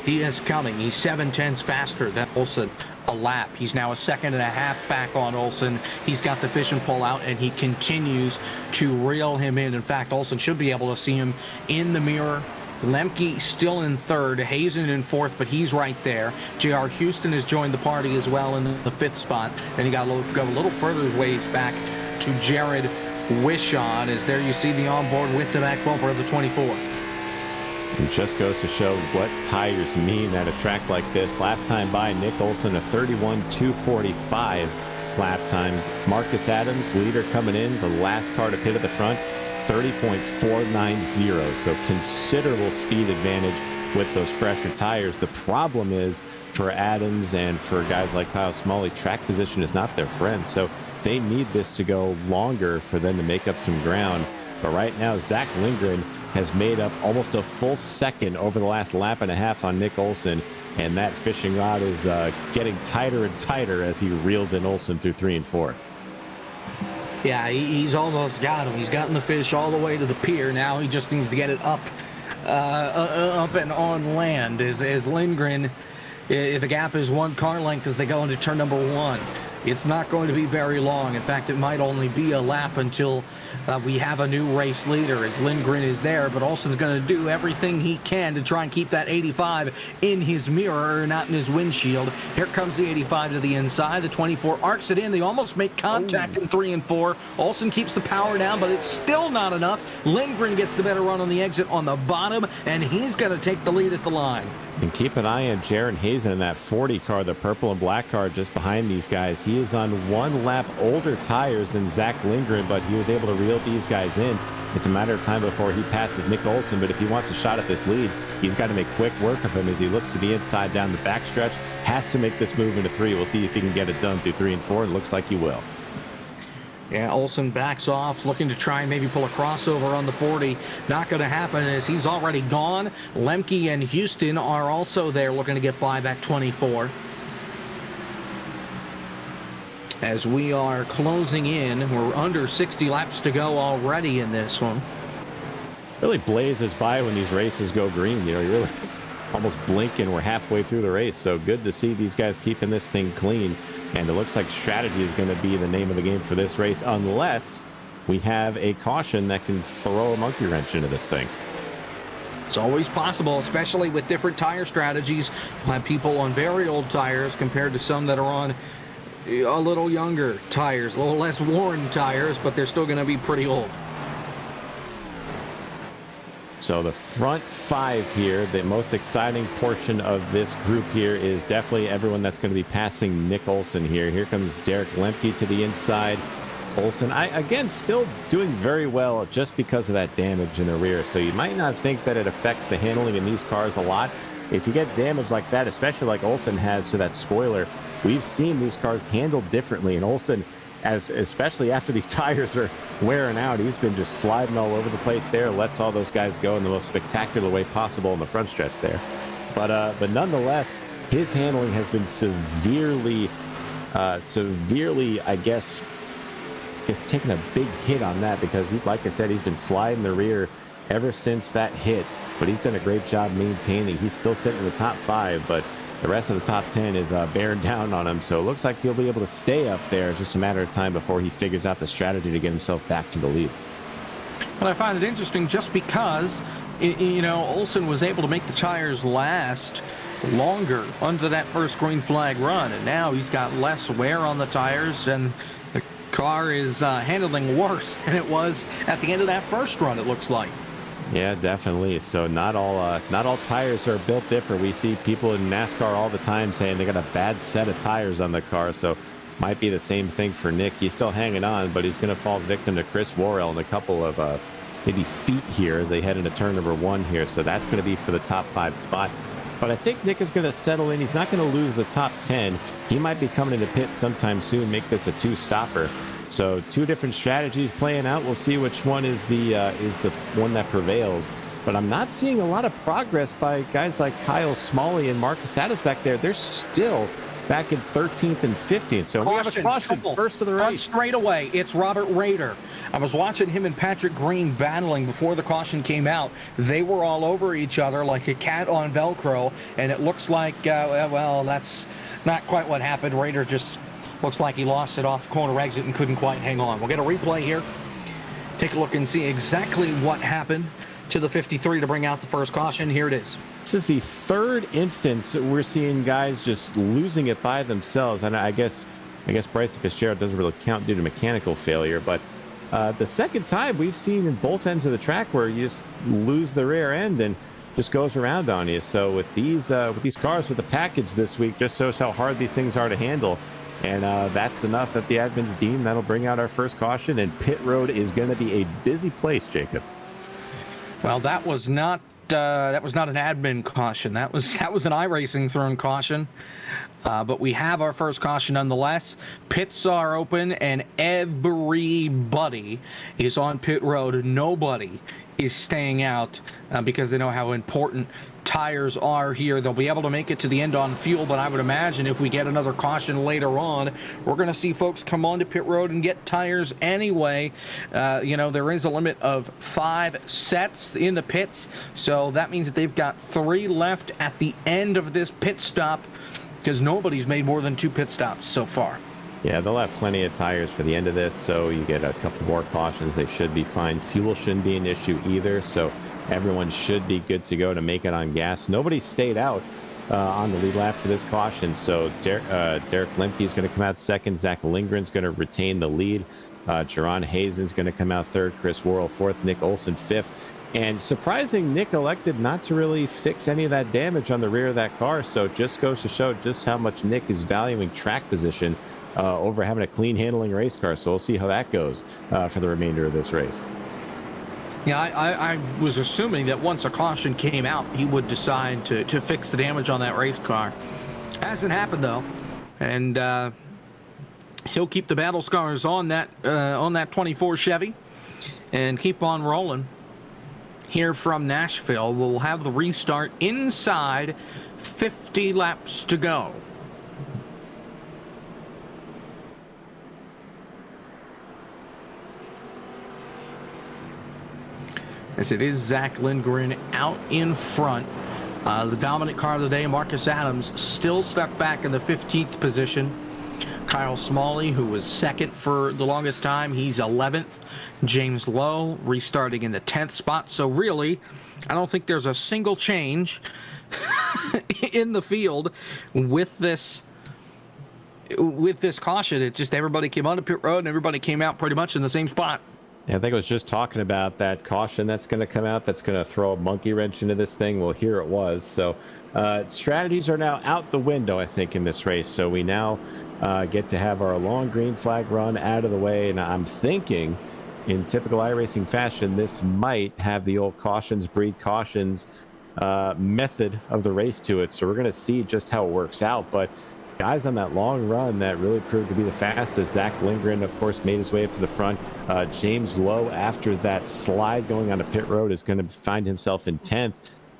He is coming. He's 7/10 faster than Olson. a lap. He's now a second and a half back on Olsen. He's got the fishing pole out, and he continues to reel him in. In fact, Olsen should be able to see him in the mirror. Lemke still in third, Hazen in fourth, but he's right there. J.R. Houston has joined the party as well in the fifth spot. Then you got to go a little further ways back to Jared Wishon, as there you see the onboard with the back bumper of the 24. It just goes to show what tires mean at a track like this. Last time by, Nick Olsen, a 31.245 lap time. Marcus Adams, leader coming in, the last car to pit at the front, 30.490. So considerable speed advantage with those fresher tires. The problem is for Adams and for guys like Kyle Smalley, track position is not their friend. So they need this to go longer for them to make up some ground. But right now, Zach Lindgren has made up almost a full second over the last lap and a half on Nick Olsen. And that fishing rod is getting tighter and tighter as he reels in Olsen through 3 and 4. Yeah, he's almost got him. He's gotten the fish all the way to the pier. Now he just needs to get it up and on land. As Lindgren, the gap is 1 car length as they go into turn number 1. It's not going to be very long. In fact, it might only be a lap until we have a new race leader, as Lindgren is there, but Olsen's going to do everything he can to try and keep that 85 in his mirror, not in his windshield. Here comes the 85 to the inside. The 24 arcs it in. They almost make contact in 3 and 4. Olsen keeps the power down, but it's still not enough. Lindgren gets the better run on the exit on the bottom, and he's going to take the lead at the line. And keep an eye on Jaron Hazen in that 40 car, the purple and black car just behind these guys. He is on 1 lap older tires than Zach Lindgren, but he was able to reel these guys in. It's a matter of time before he passes Nick Olsen, but if he wants a shot at this lead, he's got to make quick work of him as he looks to the inside down the backstretch. Has to make this move into 3. We'll see if he can get it done through 3 and 4. It looks like he will. Yeah, Olsen backs off, looking to try and maybe pull a crossover on the 40. Not going to happen as he's already gone. Lemke and Houston are also there looking to get by back 24. As we are closing in, we're under 60 laps to go already in this one. Really blazes by when these races go green. You know, you really almost blink and we're halfway through the race. So good to see these guys keeping this thing clean. And it looks like strategy is going to be the name of the game for this race, unless we have a caution that can throw a monkey wrench into this thing. It's always possible, especially with different tire strategies. You'll have people on very old tires compared to some that are on a little younger tires, a little less worn tires, but they're still going to be pretty old. So the front 5 here, the most exciting portion of this group here is definitely everyone that's going to be passing Nick Olsen here. Here comes Derek Lemke to the inside. Olsen, again, still doing very well just because of that damage in the rear. So you might not think that it affects the handling in these cars a lot. If you get damage like that, especially like Olsen has to that spoiler, we've seen these cars handled differently. And Olsen, especially after these tires are wearing out, he's been just sliding all over the place there, lets all those guys go in the most spectacular way possible in the front stretch there. But nonetheless, his handling has been severely, I guess taking a big hit on that, because like I said, he's been sliding the rear ever since that hit. But he's done a great job maintaining. He's still sitting in the top 5, but the rest of the top 10 is bearing down on him. So it looks like he'll be able to stay up there. It's just a matter of time before he figures out the strategy to get himself back to the lead. But I find it interesting just because, you know, Olsen was able to make the tires last longer under that first green flag run. And now he's got less wear on the tires, and the car is handling worse than it was at the end of that first run, it looks like. Yeah, definitely. So not all tires are built different. We see people in NASCAR all the time saying they got a bad set of tires on the car. So might be the same thing for Nick. He's still hanging on, but he's going to fall victim to Chris Worrell in a couple of maybe feet here as they head into turn number 1 here. So that's going to be for the top 5 spot. But I think Nick is going to settle in. He's not going to lose the top 10. He might be coming into pit sometime soon, make this a 2-stopper. So 2 different strategies playing out. We'll see which one is the one that prevails. But I'm not seeing a lot of progress by guys like Kyle Smalley and Marcus Adams back there. They're still back in 13th and 15th. So we have a caution first of the race. Front straightaway, it's Robert Rader. I was watching him and Patrick Green battling before the caution came out. They were all over each other like a cat on Velcro, and it looks like, well, that's not quite what happened. Rader just looks like he lost it off corner exit and couldn't quite hang on. We'll get a replay here. Take a look and see exactly what happened to the 53 to bring out the first caution. Here it is. This is the third instance we're seeing guys just losing it by themselves. And I guess Bryson Fitzgerald doesn't really count due to mechanical failure, but the second time we've seen in both ends of the track where you just lose the rear end and just goes around on you. So with these cars with the package this week, just shows how hard these things are to handle. And that's enough that the admins deem that'll bring out our first caution, and pit road is going to be a busy place, Jacob. Well, that was not an admin caution. That was an iRacing thrown caution. But we have our first caution nonetheless. Pits are open, and everybody is on pit road. Nobody is staying out because they know how important tires are here. They'll be able to make it to the end on fuel, but I would imagine if we get another caution later on, we're going to see folks come onto pit road and get tires anyway. There is a limit of 5 sets in the pits, so that means that they've got 3 left at the end of this pit stop, because nobody's made more than 2 pit stops so far. Yeah, they'll have plenty of tires for the end of this, so you get a couple more cautions. They should be fine. Fuel shouldn't be an issue either, so everyone should be good to go to make it on gas. Nobody stayed out on the lead lap for this caution, so Derek Lemke is going to come out second. Zach Lindgren's going to retain the lead. Jerron Hazen's going to come out third. Chris Worrell fourth. Nick Olson fifth. And surprising, Nick elected not to really fix any of that damage on the rear of that car, so it just goes to show just how much Nick is valuing track position over having a clean handling race car. So we'll see how that goes for the remainder of this race. Yeah, I was assuming that once a caution came out, he would decide to fix the damage on that race car. Hasn't happened though, and he'll keep the battle scars on that 24 Chevy and keep on rolling. Here from Nashville, we'll have the restart inside 50 laps to go. As it is Zach Lindgren out in front. The dominant car of the day, Marcus Adams, still stuck back in the 15th position. Kyle Smalley, who was second for the longest time, he's 11th. James Lowe restarting in the 10th spot. So really, I don't think there's a single change in the field with this caution. It's just everybody came onto pit road and everybody came out pretty much in the same spot. Yeah, I think I was just talking about that caution that's going to come out. That's going to throw a monkey wrench into this thing. Well, here it was. So strategies are now out the window, I think, in this race. So we now get to have our long green flag run out of the way. And I'm thinking, in typical iRacing fashion, this might have the old cautions breed cautions method of the race to it. So we're going to see just how it works out. But guys on that long run that really proved to be the fastest. Zach Lindgren, of course, made his way up to the front. James Lowe, after that slide going on a pit road, is going to find himself in 10th.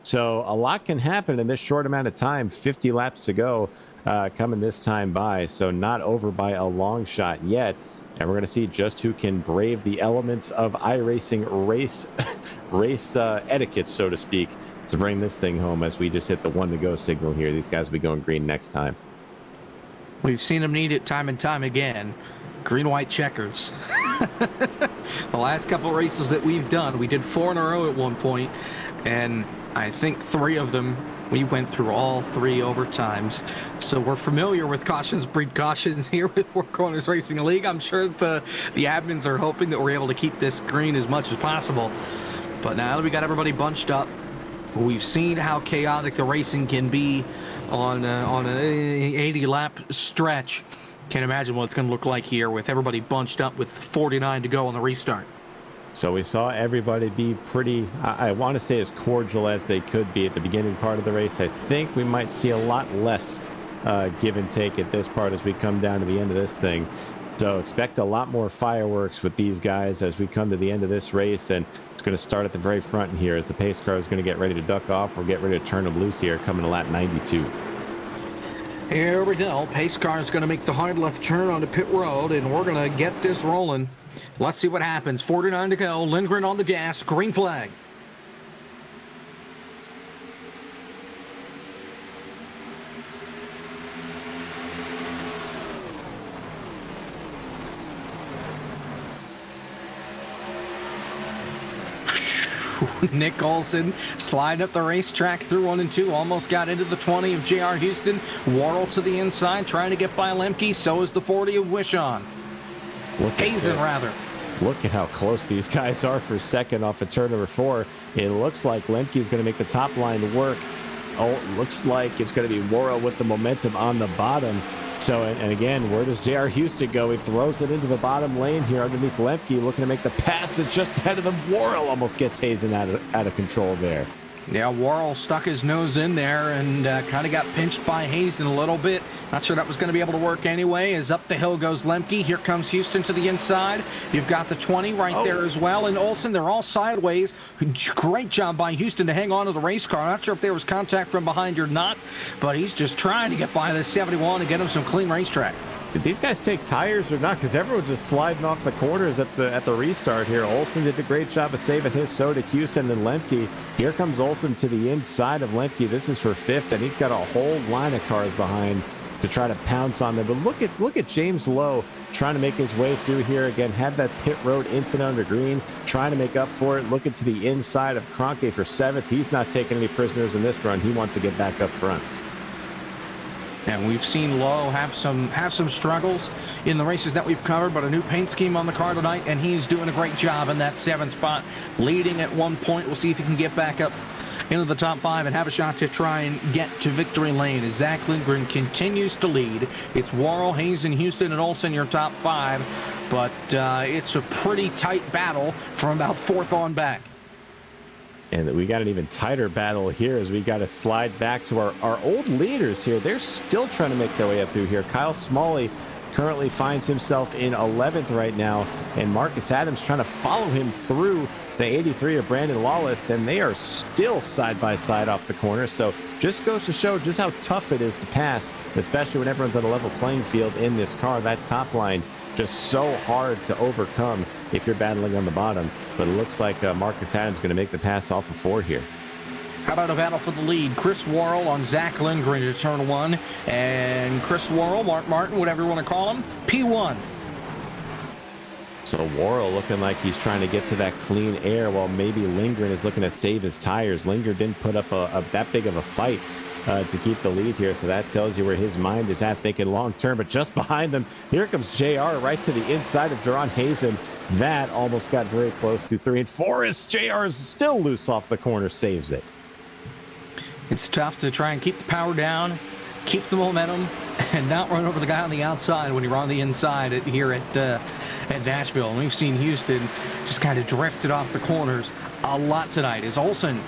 So a lot can happen in this short amount of time. 50 laps to go coming this time by. So not over by a long shot yet. And we're going to see just who can brave the elements of iRacing race etiquette, so to speak, to bring this thing home as we just hit the 1 to go signal here. These guys will be going green next time. We've seen them need it time and time again. Green-white checkers. The last couple races that we've done, we did 4 in a row at one point, and I think 3 of them, we went through all 3 overtimes. So we're familiar with cautions breed cautions here with Four Corners Racing League. I'm sure the admins are hoping that we're able to keep this green as much as possible. But now that we got everybody bunched up, we've seen how chaotic the racing can be on an 80-lap stretch. Can't imagine what it's going to look like here with everybody bunched up with 49 to go on the restart. So we saw everybody be pretty, I want to say, as cordial as they could be at the beginning part of the race. I think we might see a lot less give and take at this part as we come down to the end of this thing. So expect a lot more fireworks with these guys as we come to the end of this race. And it's going to start at the very front here as the pace car is going to get ready to duck off or get ready to turn them loose here coming to lap 92. Here we go. Pace car is going to make the hard left turn onto pit road, and we're going to get this rolling. Let's see what happens. 49 to go. Lindgren on the gas. Green flag. Nick Olson sliding up the racetrack through 1 and 2. Almost got into the 20 of J.R. Houston. Worrell to the inside, trying to get by Lemke. So is the 40 of Wishon. Hazen, rather. Look at how close these guys are for second off of turn number 4. It looks like Lemke is going to make the top line work. Oh, it looks like it's going to be Worrell with the momentum on the bottom. So, and again, where does J.R. Houston go? He throws it into the bottom lane here underneath Lemke, looking to make the pass. It's just ahead of them. Worrell almost gets Hazen out of control there. Yeah, Worrell stuck his nose in there and kind of got pinched by Hazen a little bit. Not sure that was going to be able to work anyway. As up the hill goes Lemke. Here comes Houston to the inside. You've got the 20 right there as well. And Olsen, they're all sideways. Great job by Houston to hang on to the race car. Not sure if there was contact from behind or not, but he's just trying to get by this 71 and get him some clean racetrack. Did these guys take tires or not? Because everyone's just sliding off the corners at the restart here. Olsen did a great job of saving his. So did Houston and Lemke. Here comes Olsen to the inside of Lemke. This is for 5th, and he's got a whole line of cars behind to try to pounce on them. But look at James Lowe trying to make his way through here. Again, had that pit road incident under green, trying to make up for it. Looking to the inside of Kroenke for 7th. He's not taking any prisoners in this run. He wants to get back up front. And we've seen Lowe have some struggles in the races that we've covered, but a new paint scheme on the car tonight, and he's doing a great job in that 7th spot, leading at 1 point. We'll see if he can get back up into the top 5 and have a shot to try and get to victory lane as Zach Lindgren continues to lead. It's Worrell, Hazen, Houston, and Olsen your top 5, but it's a pretty tight battle from about 4th on back. And we got an even tighter battle here as we got to slide back to our old leaders here. They're still trying to make their way up through here. Kyle Smalley currently finds himself in 11th right now, and Marcus Adams trying to follow him through the 83 of Brandon Lawless, and they are still side by side off the corner. So just goes to show just how tough it is to pass, especially when everyone's on a level playing field in this car. That top line just so hard to overcome if you're battling on the bottom. But it looks like Marcus Adams going to make the pass off of 4 here. How about a battle for the lead? Chris Worrell on Zach Lindgren to turn 1. And Chris Worrell, Mark Martin, whatever you want to call him, P1. So Worrell looking like he's trying to get to that clean air while maybe Lindgren is looking to save his tires. Lindgren didn't put up that big of a fight to keep the lead here. So that tells you where his mind is at, thinking long term. But just behind them, here comes JR right to the inside of Jaron Hazen. That almost got very close to 3 and 4 as JR is still loose off the corner, saves it. It's tough to try and keep the power down, keep the momentum, and not run over the guy on the outside when you're on the inside here at Nashville. And we've seen Houston just kind of drifted off the corners a lot tonight. Is Olsen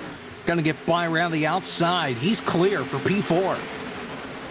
going to get by around the outside? He's clear for P4.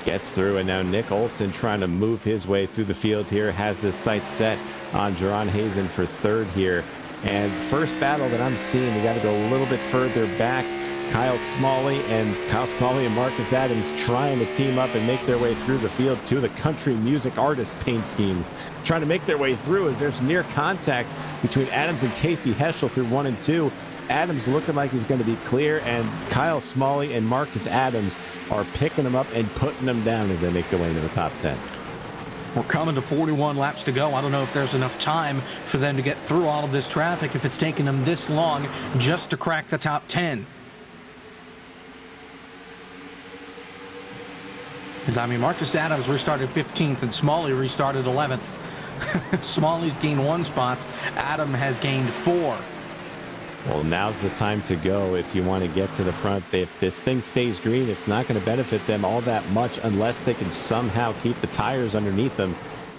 Gets through, and now Nick Olsen trying to move his way through the field here, has his sights set on Jaron Hazen for 3rd here. And first battle that I'm seeing, we got to go a little bit further back. Kyle Smalley and Marcus Adams trying to team up and make their way through the field. 2 of the country music artist paint schemes trying to make their way through as there's near contact between Adams and Casey Heschel through 1 and 2. Adams looking like he's going to be clear, and Kyle Smalley and Marcus Adams are picking them up and putting them down as they make their way into the top 10. We're coming to 41 laps to go. I don't know if there's enough time for them to get through all of this traffic if it's taking them this long just to crack the top 10. I mean, Marcus Adams restarted 15th and Smalley restarted 11th. Smalley's gained 1 spot. Adam has gained 4. Well, now's the time to go if you want to get to the front. If this thing stays green, it's not going to benefit them all that much unless they can somehow keep the tires underneath them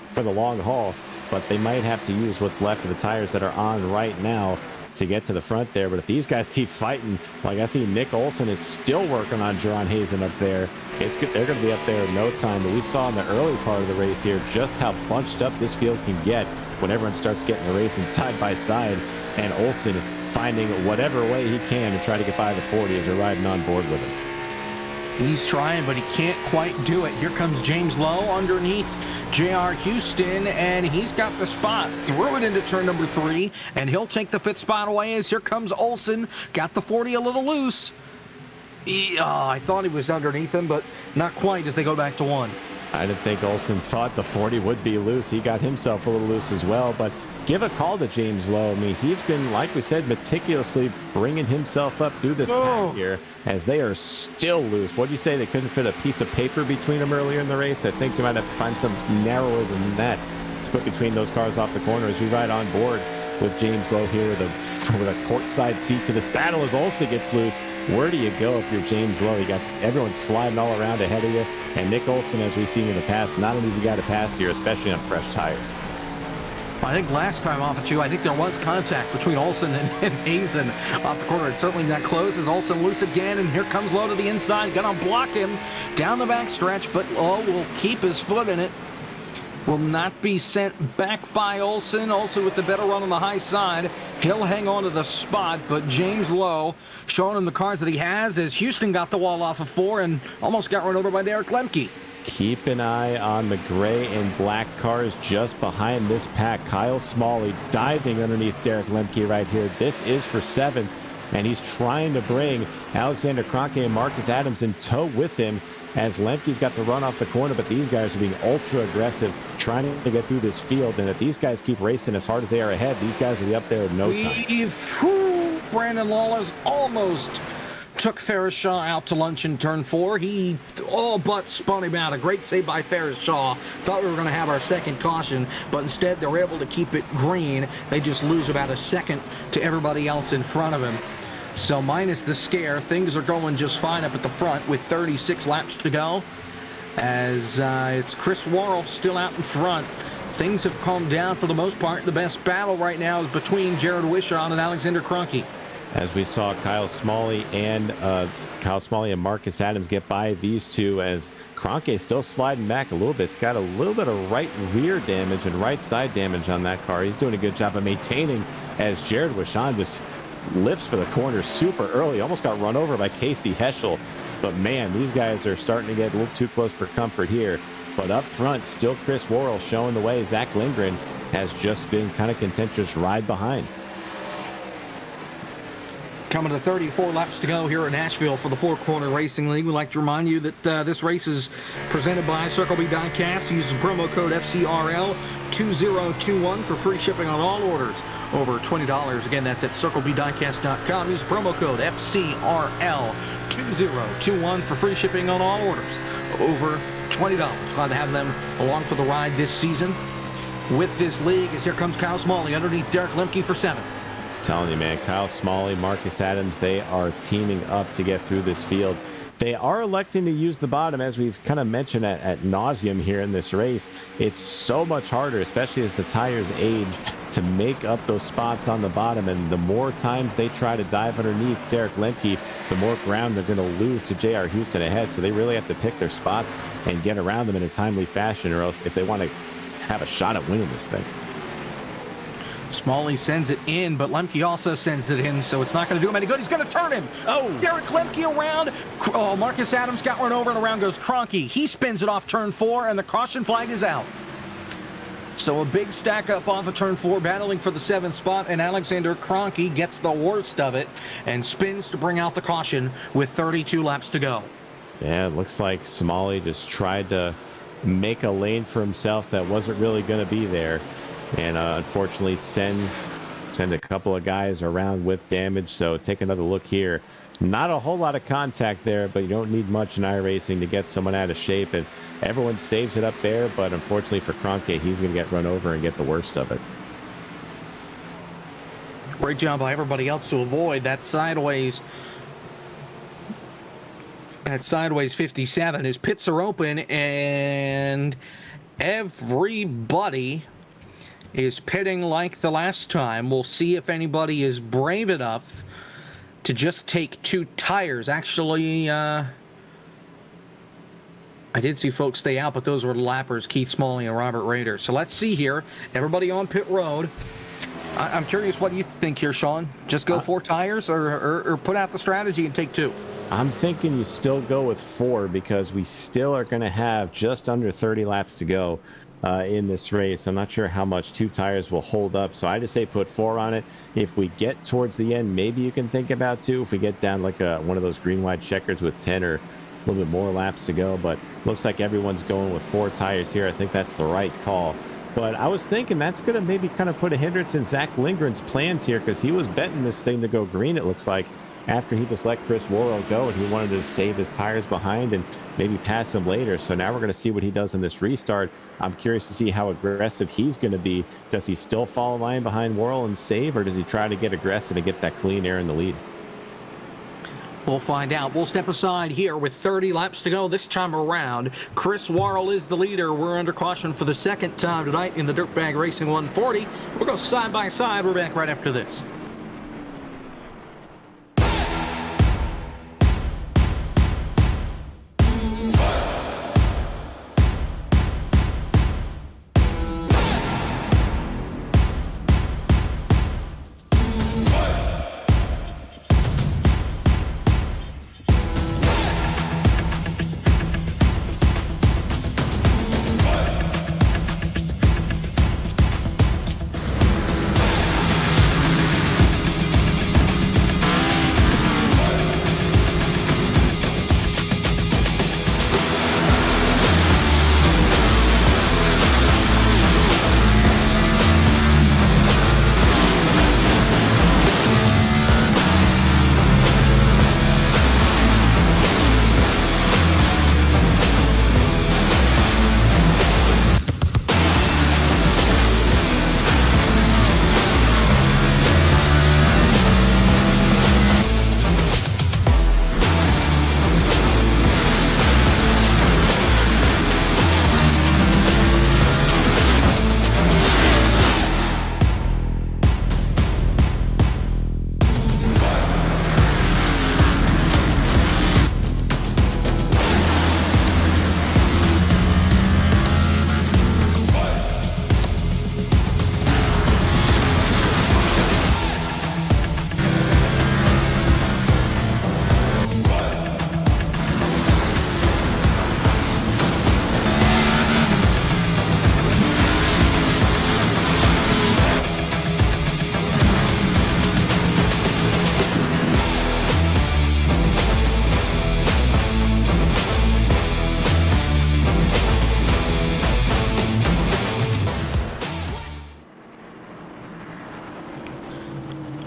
for the long haul. But they might have to use what's left of the tires that are on right now to get to the front there. But if these guys keep fighting, like I see Nick Olsen is still working on Jaron Hazen up there. They're going to be up there in no time. But we saw in the early part of the race here just how bunched up this field can get when everyone starts getting a racing side by side. And Olsen finding whatever way he can to try to get by the 40 as they're riding on board with him. He's trying, but he can't quite do it. Here comes James Lowe underneath J.R. Houston, and he's got the spot. Threw it into turn number 3, and he'll take the 5th spot away as here comes Olsen. Got the 40 a little loose. I thought he was underneath him, but not quite as they go back to 1. I didn't think Olsen thought the 40 would be loose. He got himself a little loose as well, but give a call to James Lowe. I mean, he's been, like we said, meticulously bringing himself up through this pack here as they are still loose. What do you say? They couldn't fit a piece of paper between them earlier in the race? I think you might have to find something narrower than that to put between those cars off the corner as we ride on board with James Lowe here with a courtside seat to this battle as Olsen gets loose. Where do you go if you're James Lowe? You got everyone sliding all around ahead of you. And Nick Olsen, as we've seen in the past, not an easy guy to pass here, especially on fresh tires. I think last time off of 2, I think there was contact between Olsen and Hazen off the corner. It's certainly not close as Olsen loose again, and here comes Lowe to the inside. Gonna block him down the back stretch, but Lowe will keep his foot in it. Will not be sent back by Olsen. Olsen with the better run on the high side. He'll hang on to the spot, but James Lowe showing him the cars that he has as Houston got the wall off of 4 and almost got run over by Derek Lemke. Keep an eye on the gray and black cars just behind this pack. Kyle Smalley diving underneath Derek Lemke right here. This is for 7th, and he's trying to bring Alexander Cronke and Marcus Adams in tow with him as Lemke's got the run off the corner, but these guys are being ultra aggressive, trying to get through this field. And if these guys keep racing as hard as they are ahead, these guys will be up there in no time. Brandon Lawless almost took Ferris Shaw out to lunch in turn 4. He all but spun him out. A great save by Ferris Shaw. Thought we were going to have our second caution, but instead they're able to keep it green. They just lose about a second to everybody else in front of him. So minus the scare, things are going just fine up at the front with 36 laps to go. As it's Chris Worrell still out in front. Things have calmed down for the most part. The best battle right now is between Jared Wishon and Alexander Cronke. As we saw Kyle Smalley and Marcus Adams get by these two, as Cronke is still sliding back a little bit. It's got a little bit of right rear damage and right side damage on that car. He's doing a good job of maintaining as Jared Wishon just lifts for the corner super early. Almost got run over by Casey Heschel. But man, these guys are starting to get a little too close for comfort here. But up front, still Chris Worrell showing the way. Zach Lindgren has just been kind of contentious ride behind. Coming to 34 laps to go here at Nashville for the Four Corner Racing League. We'd like to remind you that this race is presented by Circle B Diecast. Use the promo code FCRL2021 for free shipping on all orders over $20. Again, that's at CircleBDiecast.com. Use promo code FCRL2021 for free shipping on all orders over $20. Glad to have them along for the ride this season with this league. As here comes Kyle Smalley underneath Derek Lemke for 7th. Telling you, man, Kyle Smalley, Marcus Adams, they are teaming up to get through this field. They are electing to use the bottom, as we've kind of mentioned at nauseum here in this race. It's so much harder, especially as the tires age, to make up those spots on the bottom. And the more times they try to dive underneath Derek Lemke, the more ground they're going to lose to J.R. Houston ahead. So they really have to pick their spots and get around them in a timely fashion, or else if they want to have a shot at winning this thing. Smalley sends it in, but Lemke also sends it in, so it's not going to do him any good. He's going to turn him. Oh! Derek Lemke around. Oh, Marcus Adams got run over, and around goes Cronke. He spins it off turn 4, and the caution flag is out. So a big stack up off of turn 4, battling for the 7th spot, and Alexander Cronke gets the worst of it and spins to bring out the caution with 32 laps to go. Yeah, it looks like Smalley just tried to make a lane for himself that wasn't really going to be there. And unfortunately send a couple of guys around with damage. So take another look here. Not a whole lot of contact there, but you don't need much in iRacing to get someone out of shape. And everyone saves it up there, but unfortunately for Cronke, he's going to get run over and get the worst of it. Great job by everybody else to avoid that sideways. That sideways 57. His pits are open, and everybody is pitting like the last time. We'll see if anybody is brave enough to just take 2 tires. Actually, I did see folks stay out, but those were the lappers, Keith Smalley and Robert Rader. So let's see here. Everybody on pit road. I'm curious what you think here, Sean. Just go 4 tires or put out the strategy and take 2? I'm thinking you still go with 4 because we still are going to have just under 30 laps to go in this race. I'm not sure how much 2 tires will hold up, so I just say put 4 on it. If we get towards the end, maybe you can think about 2. If we get down like one of those green white checkers with 10 or a little bit more laps to go, but looks like everyone's going with 4 tires here. I think that's the right call. But I was thinking that's going to maybe kind of put a hindrance in Zach Lindgren's plans here, because he was betting this thing to go green, it looks like, after he just let Chris Worrell go, and he wanted to save his tires behind and maybe pass him later. So now we're going to see what he does in this restart. I'm curious to see how aggressive he's going to be. Does he still fall in line behind Worrell and save, or does he try to get aggressive and get that clean air in the lead? We'll find out. We'll step aside here with 30 laps to go this time around. Chris Worrell is the leader. We're under caution for the second time tonight in the Dirtbag Racing 140. We'll go side by side. We're back right after this.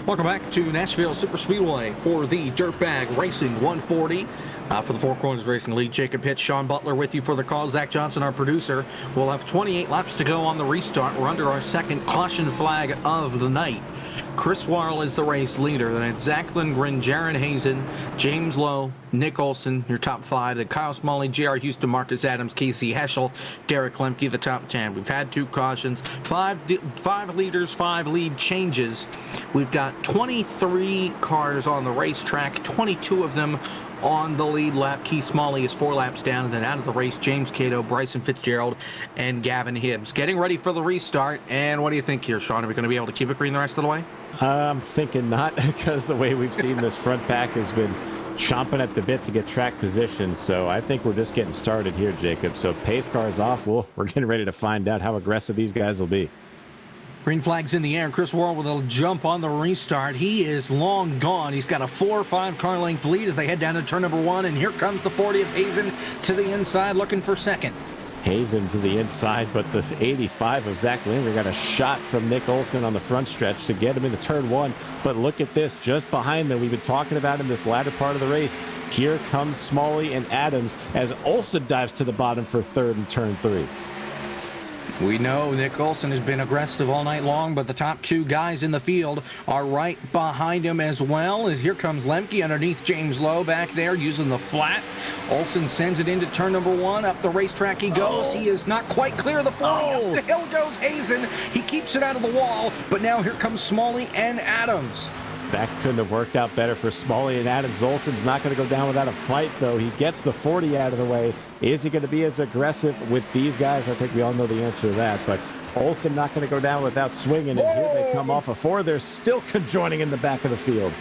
Welcome back to Nashville Super Speedway for the Dirtbag Racing 140. For the Four Corners Racing League, Jacob Pitts, Sean Butler with you for the call. Zach Johnson, our producer. We'll have 28 laps to go on the restart. We're under our second caution flag of the night. Chris Worrell is the race leader. Then it's Zach Lindgren, Jaron Hazen, James Lowe, Nick Olson, your top 5. Then Kyle Smalley, J.R. Houston, Marcus Adams, Casey Heschel, Derek Lemke, the top 10. We've had 2 cautions, 5 leaders, 5 lead changes. We've got 23 cars on the racetrack, 22 of them on the lead lap. Keith Smalley is 4 laps down, and then out of the race, James Cato, Bryson Fitzgerald, and Gavin Hibbs. Getting ready for the restart, and what do you think here, Sean? Are we going to be able to keep it green the rest of the way? I'm thinking not, because the way we've seen this front pack has been chomping at the bit to get track position, so I think we're just getting started here, Jacob. So pace cars off, we're getting ready to find out how aggressive these guys will be. Green flag's in the air. Chris Worrell with a jump on the restart. He is long gone. He's got a 4 or 5 car length lead as they head down to turn number 1. And here comes the 40 of Hazen to the inside looking for second. Hazen to the inside, but the 85 of Zach Lindgren got a shot from Nick Olson on the front stretch to get him into turn 1. But look at this, just behind them. We've been talking about in this latter part of the race. Here comes Smalley and Adams as Olson dives to the bottom for third in turn 3. We know Nick Olson has been aggressive all night long, but the top 2 guys in the field are right behind him as well. As here comes Lemke underneath James Lowe back there using the flat. Olson sends it into turn number 1. Up the racetrack he goes. He is not quite clear of the 40. Up the hill goes Hazen. He keeps it out of the wall, but now here comes Smalley and Adams. That couldn't have worked out better for Smalley and Adams. Olson's not going to go down without a fight, though. He gets the 40 out of the way. Is he going to be as aggressive with these guys? I think we all know the answer to that. But Olson not going to go down without swinging. And here they come off a 4. They're still conjoining in the back of the field.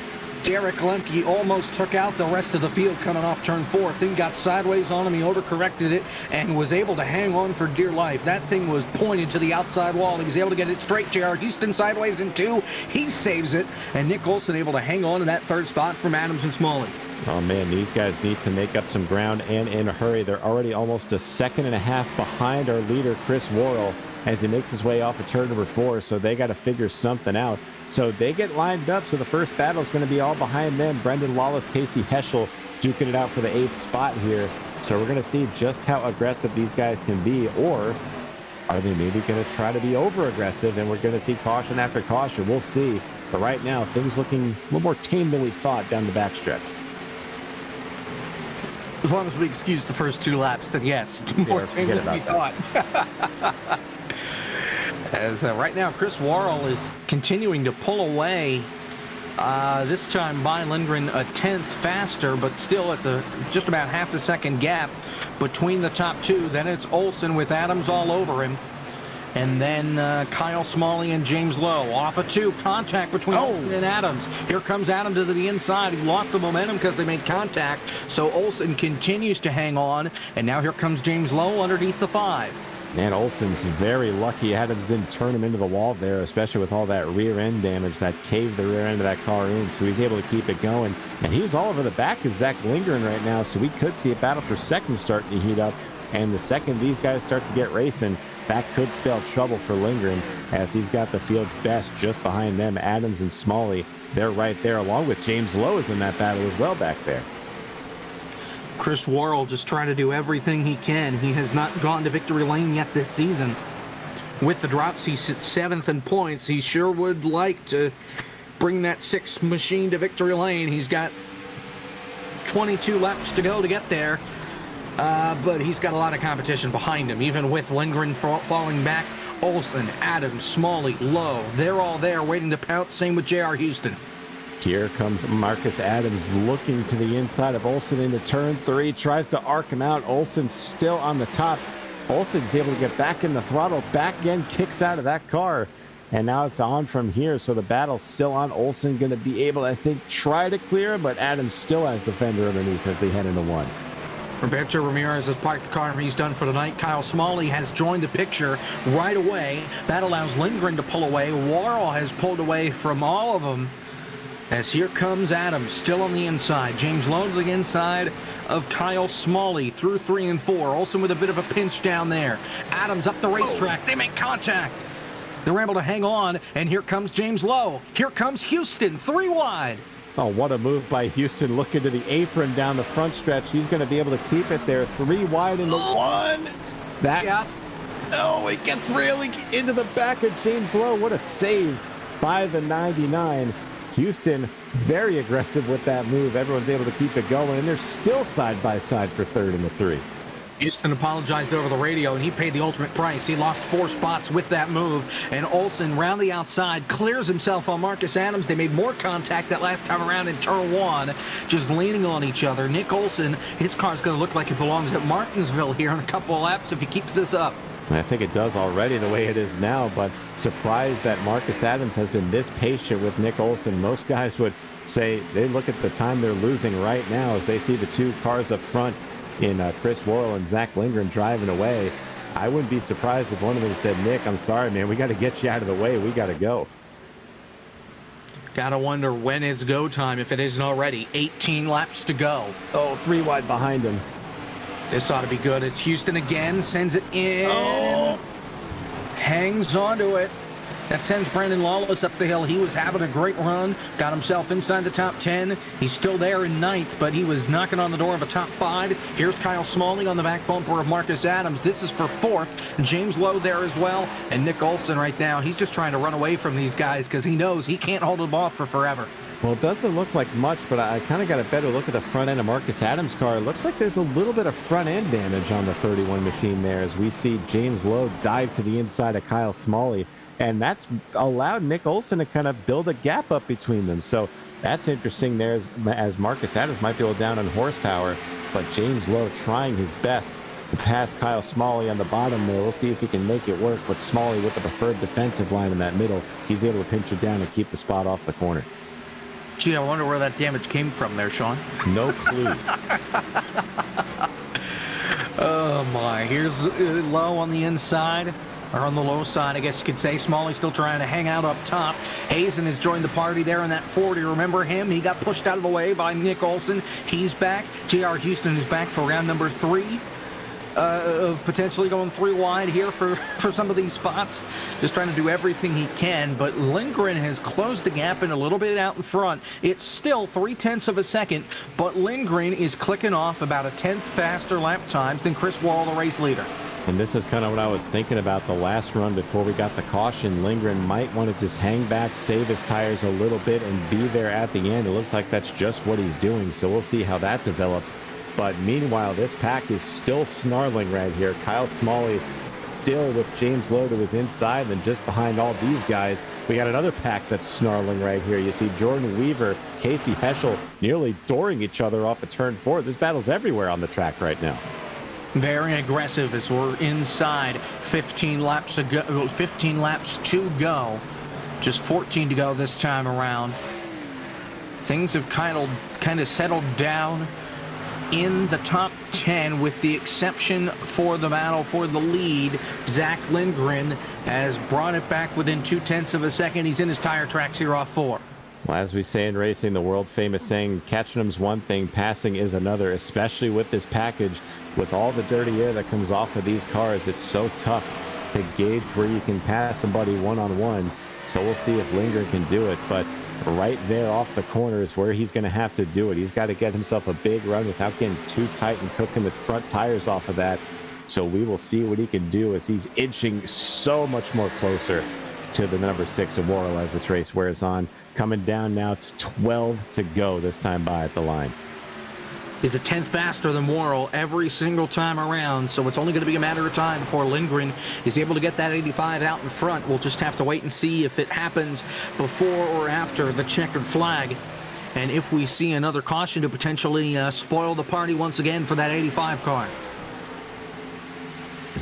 Derek Lemke almost took out the rest of the field coming off turn 4. Thing got sideways on him. He overcorrected it and was able to hang on for dear life. That thing was pointed to the outside wall. He was able to get it straight. J.R. Houston sideways in 2. He saves it. And Nick Olson able to hang on to that third spot from Adams and Smalley. Oh, man, these guys need to make up some ground and in a hurry. They're already almost a second and a half behind our leader, Chris Worrell, as he makes his way off of turn number 4. So they got to figure something out. So they get lined up. So the first battle is going to be all behind them. Brendan Lawless, Casey Heschel duking it out for the 8th spot here. So we're going to see just how aggressive these guys can be. Or are they maybe going to try to be over-aggressive, and we're going to see caution after caution? We'll see. But right now, things looking a little more tame than we thought down the backstretch. As long as we excuse the first 2 laps, then yes, more tame than we thought. As right now, Chris Worrell is continuing to pull away. This time by Lindgren a 10th faster, but still it's just about half a second gap between the top 2. Then it's Olson with Adams all over him. And then Kyle Smalley and James Lowe off of 2. Contact between Olson and Adams. Here comes Adams to the inside. He lost the momentum because they made contact. So Olson continues to hang on. And now here comes James Lowe underneath the 5. Man, Olson's very lucky Adams didn't turn him into the wall there, especially with all that rear end damage that caved the rear end of that car in. So he's able to keep it going. And he's all over the back of Zach Lindgren right now. So we could see a battle for second starting to heat up. And the second these guys start to get racing, that could spell trouble for Lindgren, as he's got the field's best just behind them. Adams and Smalley, they're right there, along with James Lowe is in that battle as well back there. Chris Worrell just trying to do everything he can. He has not gone to victory lane yet this season. With the drops, he sits 7th in points. He sure would like to bring that 6th machine to victory lane. He's got 22 laps to go to get there. But he's got a lot of competition behind him, even with Lindgren falling back. Olson, Adams, Smalley, Lowe, they're all there waiting to pounce. Same with J.R. Houston. Here comes Marcus Adams looking to the inside of Olson into turn 3, tries to arc him out. Olson's still on the top. Olson's able to get back in the throttle, back end, kicks out of that car. And now it's on from here, so the battle's still on. Olson going to be able, I think, try to clear, but Adams still has the fender underneath as they head into 1. Roberto Ramirez has parked the car and he's done for the night. Kyle Smalley has joined the picture right away. That allows Lindgren to pull away. Worrell has pulled away from all of them. As here comes Adams, still on the inside. James Lowe to the inside of Kyle Smalley through 3 and 4. Olson with a bit of a pinch down there. Adams up the racetrack. They make contact. They're able to hang on, and here comes James Lowe. Here comes Houston, 3 wide. Oh, what a move by Houston, looking to the apron down the front stretch. He's going to be able to keep it there. 3 wide into 1. Oh, it gets really into the back of James Lowe. What a save by the 99. Houston, very aggressive with that move. Everyone's able to keep it going, and they're still side by side for 3rd in the 3. Houston apologized over the radio, and he paid the ultimate price. He lost 4 spots with that move, and Olson round the outside clears himself on Marcus Adams. They made more contact that last time around in turn 1, just leaning on each other. Nick Olson, his car's going to look like it belongs at Martinsville here in a couple of laps if he keeps this up. I think it does already the way it is now, but surprised that Marcus Adams has been this patient with Nick Olson. Most guys would say they look at the time they're losing right now as they see the 2 cars up front in Chris Worrell and Zach Lindgren driving away. I wouldn't be surprised if one of them said, Nick, I'm sorry, man, we got to get you out of the way. We got to go. Gotta wonder when it's go time, if it isn't already. 18 laps to go. Oh, 3 wide behind him. This ought to be good. It's Houston again, sends it in. Oh. Hangs onto it. That sends Brandon Lawless up the hill. He was having a great run, got himself inside the top 10. He's still there in 9th, but he was knocking on the door of a top 5. Here's Kyle Smalley on the back bumper of Marcus Adams. This is for 4th. James Lowe there as well. And Nick Olson right now, he's just trying to run away from these guys because he knows he can't hold them off for forever. Well, it doesn't look like much, but I kind of got a better look at the front end of Marcus Adams' car. It looks like there's a little bit of front end damage on the 31 machine there as we see James Lowe dive to the inside of Kyle Smalley. And that's allowed Nick Olson to kind of build a gap up between them. So that's interesting there as Marcus Adams might be a little down on horsepower, but James Lowe trying his best to pass Kyle Smalley on the bottom there. We'll see if he can make it work, but Smalley with the preferred defensive line in that middle, he's able to pinch it down and keep the spot off the corner. Gee, I wonder where that damage came from there, Sean. No clue. Oh, my. Here's low on the inside. Or on the low side, I guess you could say. Smalley still trying to hang out up top. Hazen has joined the party there in that 40. Remember him? He got pushed out of the way by Nick Olson. He's back. J.R. Houston is back for round number 3. Of potentially going 3 wide here for some of these spots. Just trying to do everything he can, but Lindgren has closed the gap in a little bit out in front. It's still 0.3 of a second, but Lindgren is clicking off about a 1/10 faster lap times than Chris Worrell, the race leader. And this is kind of what I was thinking about the last run before we got the caution. Lindgren might want to just hang back, save his tires a little bit, and be there at the end. It looks like that's just what he's doing, so we'll see how that develops. But meanwhile, this pack is still snarling right here. Kyle Smalley still with James Lowe to his inside, and just behind all these guys, we got another pack that's snarling right here. You see Jordan Weaver, Casey Heschel nearly dooring each other off of turn 4. There's battles everywhere on the track right now. Very aggressive as we're inside. 15 laps to go. Just 14 to go this time around. Things have kind of settled down in the top 10, with the exception for the battle for the lead. Zach Lindgren has brought it back within 0.2 of a second. He's in his tire tracks here off 4. Well, as we say in racing, the world famous saying, catching them's one thing, passing is another, especially with this package. With all the dirty air that comes off of these cars, it's so tough to gauge where you can pass somebody one-on-one. So we'll see if Lindgren can do it. But right there off the corner is where he's going to have to do it. He's got to get himself a big run without getting too tight and cooking the front tires off of that. So we will see what he can do as he's inching so much more closer to the number 6 of Worrell as this race wears on. Coming down now to 12 to go this time by at the line. Is a 1/10 faster than Worrell every single time around, so it's only going to be a matter of time before Lindgren is able to get that 85 out in front. We'll just have to wait and see if it happens before or after the checkered flag, and if we see another caution to potentially spoil the party once again for that 85 car.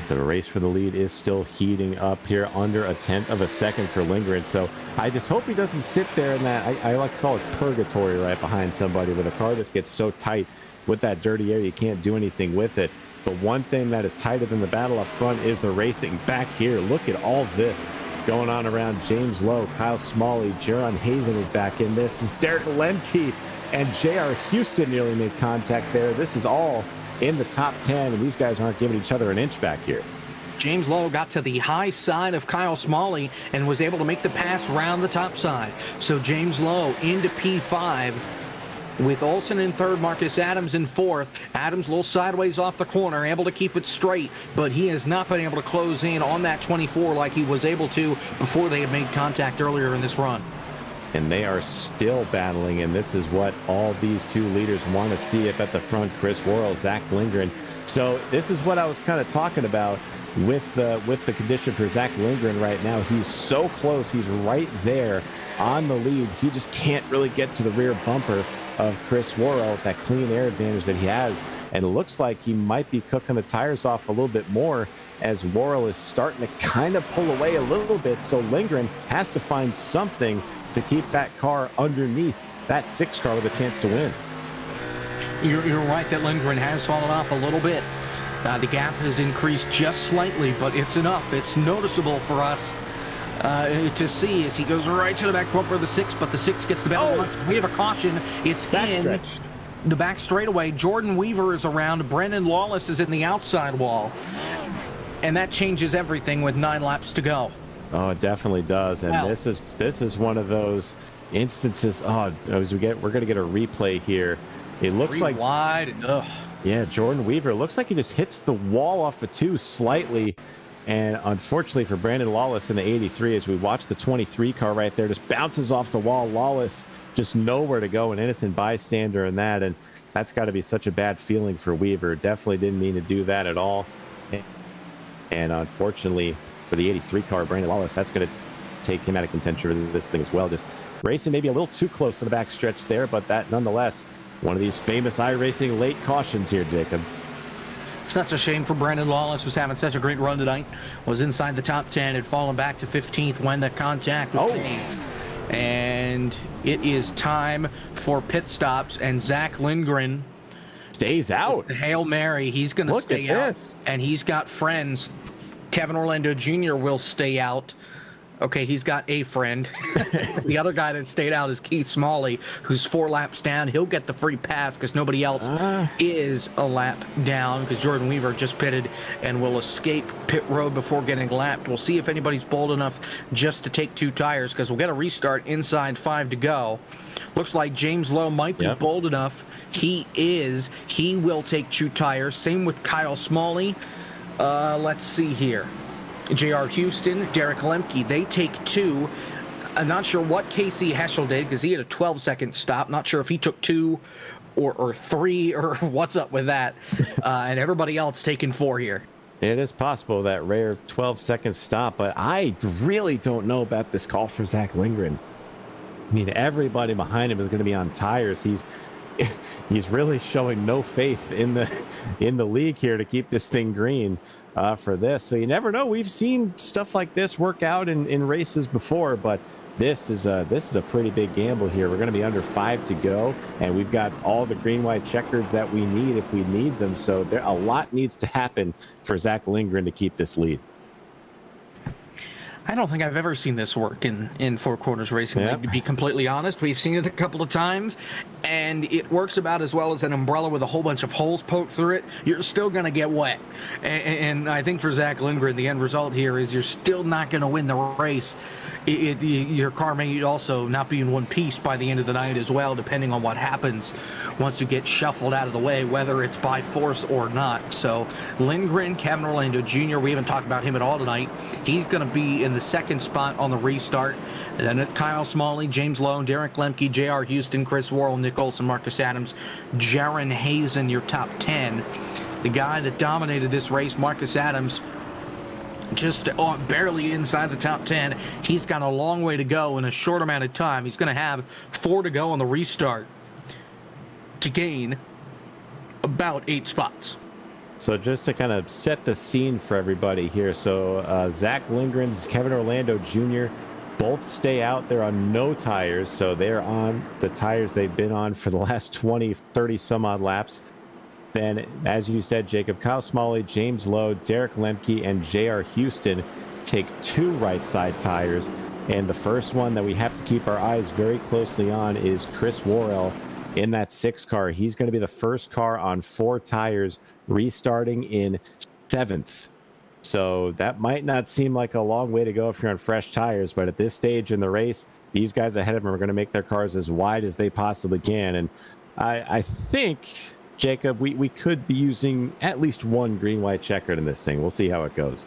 The race for the lead is still heating up here, under a 1/10 of a second for Lindgren. So I just hope he doesn't sit there in that, I like to call it purgatory, right behind somebody with a car that gets so tight with that dirty air you can't do anything with it. The one thing that is tighter than the battle up front is the racing back here. Look at all this going on around James Lowe, Kyle Smalley, Jaron Hazen is back in this. Is Derek Lemke and J.R. Houston nearly made contact there. This is all in the top 10, and these guys aren't giving each other an inch back here. James Lowe got to the high side of Kyle Smalley and was able to make the pass round the top side. So James Lowe into P5 with Olson in third, Marcus Adams in fourth. Adams a little sideways off the corner, able to keep it straight, but he has not been able to close in on that 24 like he was able to before they had made contact earlier in this run. And they are still battling, and this is what all these two leaders want to see up at the front. Chris Worrell, Zach Lindgren. So this is what I was kind of talking about with the condition for Zach Lindgren right now. He's so close. He's right there on the lead. He just can't really get to the rear bumper of Chris Worrell with that clean air advantage that he has. And it looks like he might be cooking the tires off a little bit more as Worrell is starting to kind of pull away a little bit. So Lindgren has to find something to keep that car underneath that 6 car with a chance to win. You're right that Lindgren has fallen off a little bit. The gap has increased just slightly, but it's enough. It's noticeable for us to see as he goes right to the back bumper of the 6, but the 6 gets the better launch. We have a caution. It's in the back straightaway. Jordan Weaver is around. Brendan Lawless is in the outside wall. And that changes everything with 9 laps to go. Oh, it definitely does. And this is one of those instances. Oh, as we're going to get a replay here. It looks like wide. Yeah, Jordan Weaver looks like he just hits the wall off of 2 slightly. And unfortunately for Brandon Lawless in the 83, as we watch the 23 car right there, just bounces off the wall. Lawless just nowhere to go, an innocent bystander in that. And that's got to be such a bad feeling for Weaver. Definitely didn't mean to do that at all. And unfortunately for the 83 car, Brandon Lawless, that's going to take him out of contention for this thing as well. Just racing maybe a little too close to the back stretch there, but that nonetheless, one of these famous iRacing late cautions here, Jacob. Such a shame for Brandon Lawless, who's having such a great run tonight. Was inside the top 10, had fallen back to 15th when the contact was made. And it is time for pit stops, and Zach Lindgren stays out. the Hail Mary. He's going to stay out, this. and he's got friends. Kevin Orlando Jr. will stay out. Okay, he's got a friend. The other guy that stayed out is Keith Smalley, who's 4 laps down. He'll get the free pass because nobody else is a lap down, because Jordan Weaver just pitted and will escape pit road before getting lapped. We'll see if anybody's bold enough just to take 2 tires, because we'll get a restart inside 5 to go. Looks like James Lowe might be bold enough. He is. He will take 2 tires. Same with Kyle Smalley. Let's see here. J.R. Houston, Derek Lemke, they take 2. I'm not sure what Casey Heschel did, because he had a 12-second stop. Not sure if he took 2 or 3 or what's up with that. And everybody else taking 4 here. It is possible, that rare 12-second stop, but I really don't know about this call for Zach Lindgren. I mean, everybody behind him is going to be on tires. He's really showing no faith in the league here to keep this thing green for this. So you never know. We've seen stuff like this work out in races before, but this is a pretty big gamble here. We're going to be under 5 to go, and we've got all the green-white checkers that we need if we need them. So a lot needs to happen for Zach Lindgren to keep this lead. I don't think I've ever seen this work in Four Corners Racing League, to be completely honest. We've seen it a couple of times, and it works about as well as an umbrella with a whole bunch of holes poked through it. You're still going to get wet. And I think for Zach Lindgren, the end result here is you're still not going to win the race. Your car may also not be in one piece by the end of the night as well, depending on what happens once you get shuffled out of the way, whether it's by force or not. So Lindgren, Kevin Orlando Jr., we haven't talked about him at all tonight. He's going to be in the second spot on the restart. And then it's Kyle Smalley, James Lowe, Derek Lemke, J.R. Houston, Chris Worrell, Nick Olson, Marcus Adams, Jaron Hazen, your top 10. The guy that dominated this race, Marcus Adams, just barely inside the top 10. He's got a long way to go in a short amount of time. He's going to have 4 to go on the restart to gain about 8 spots. So just to kind of set the scene for everybody here. So Zach Lindgren's, Kevin Orlando Jr., both stay out. They're on no tires. So they're on the tires they've been on for the last 20, 30 some odd laps. Then, as you said, Jacob, Kyle Smalley, James Lowe, Derek Lemke, and J.R. Houston take 2 right side tires. And the first one that we have to keep our eyes very closely on is Chris Worrell in that 6 car. He's going to be the first car on 4 tires, restarting in 7th. So that might not seem like a long way to go if you're on fresh tires, but at this stage in the race, these guys ahead of them are going to make their cars as wide as they possibly can. And I think, Jacob, we could be using at least 1 green-white checkered in this thing. We'll see how it goes.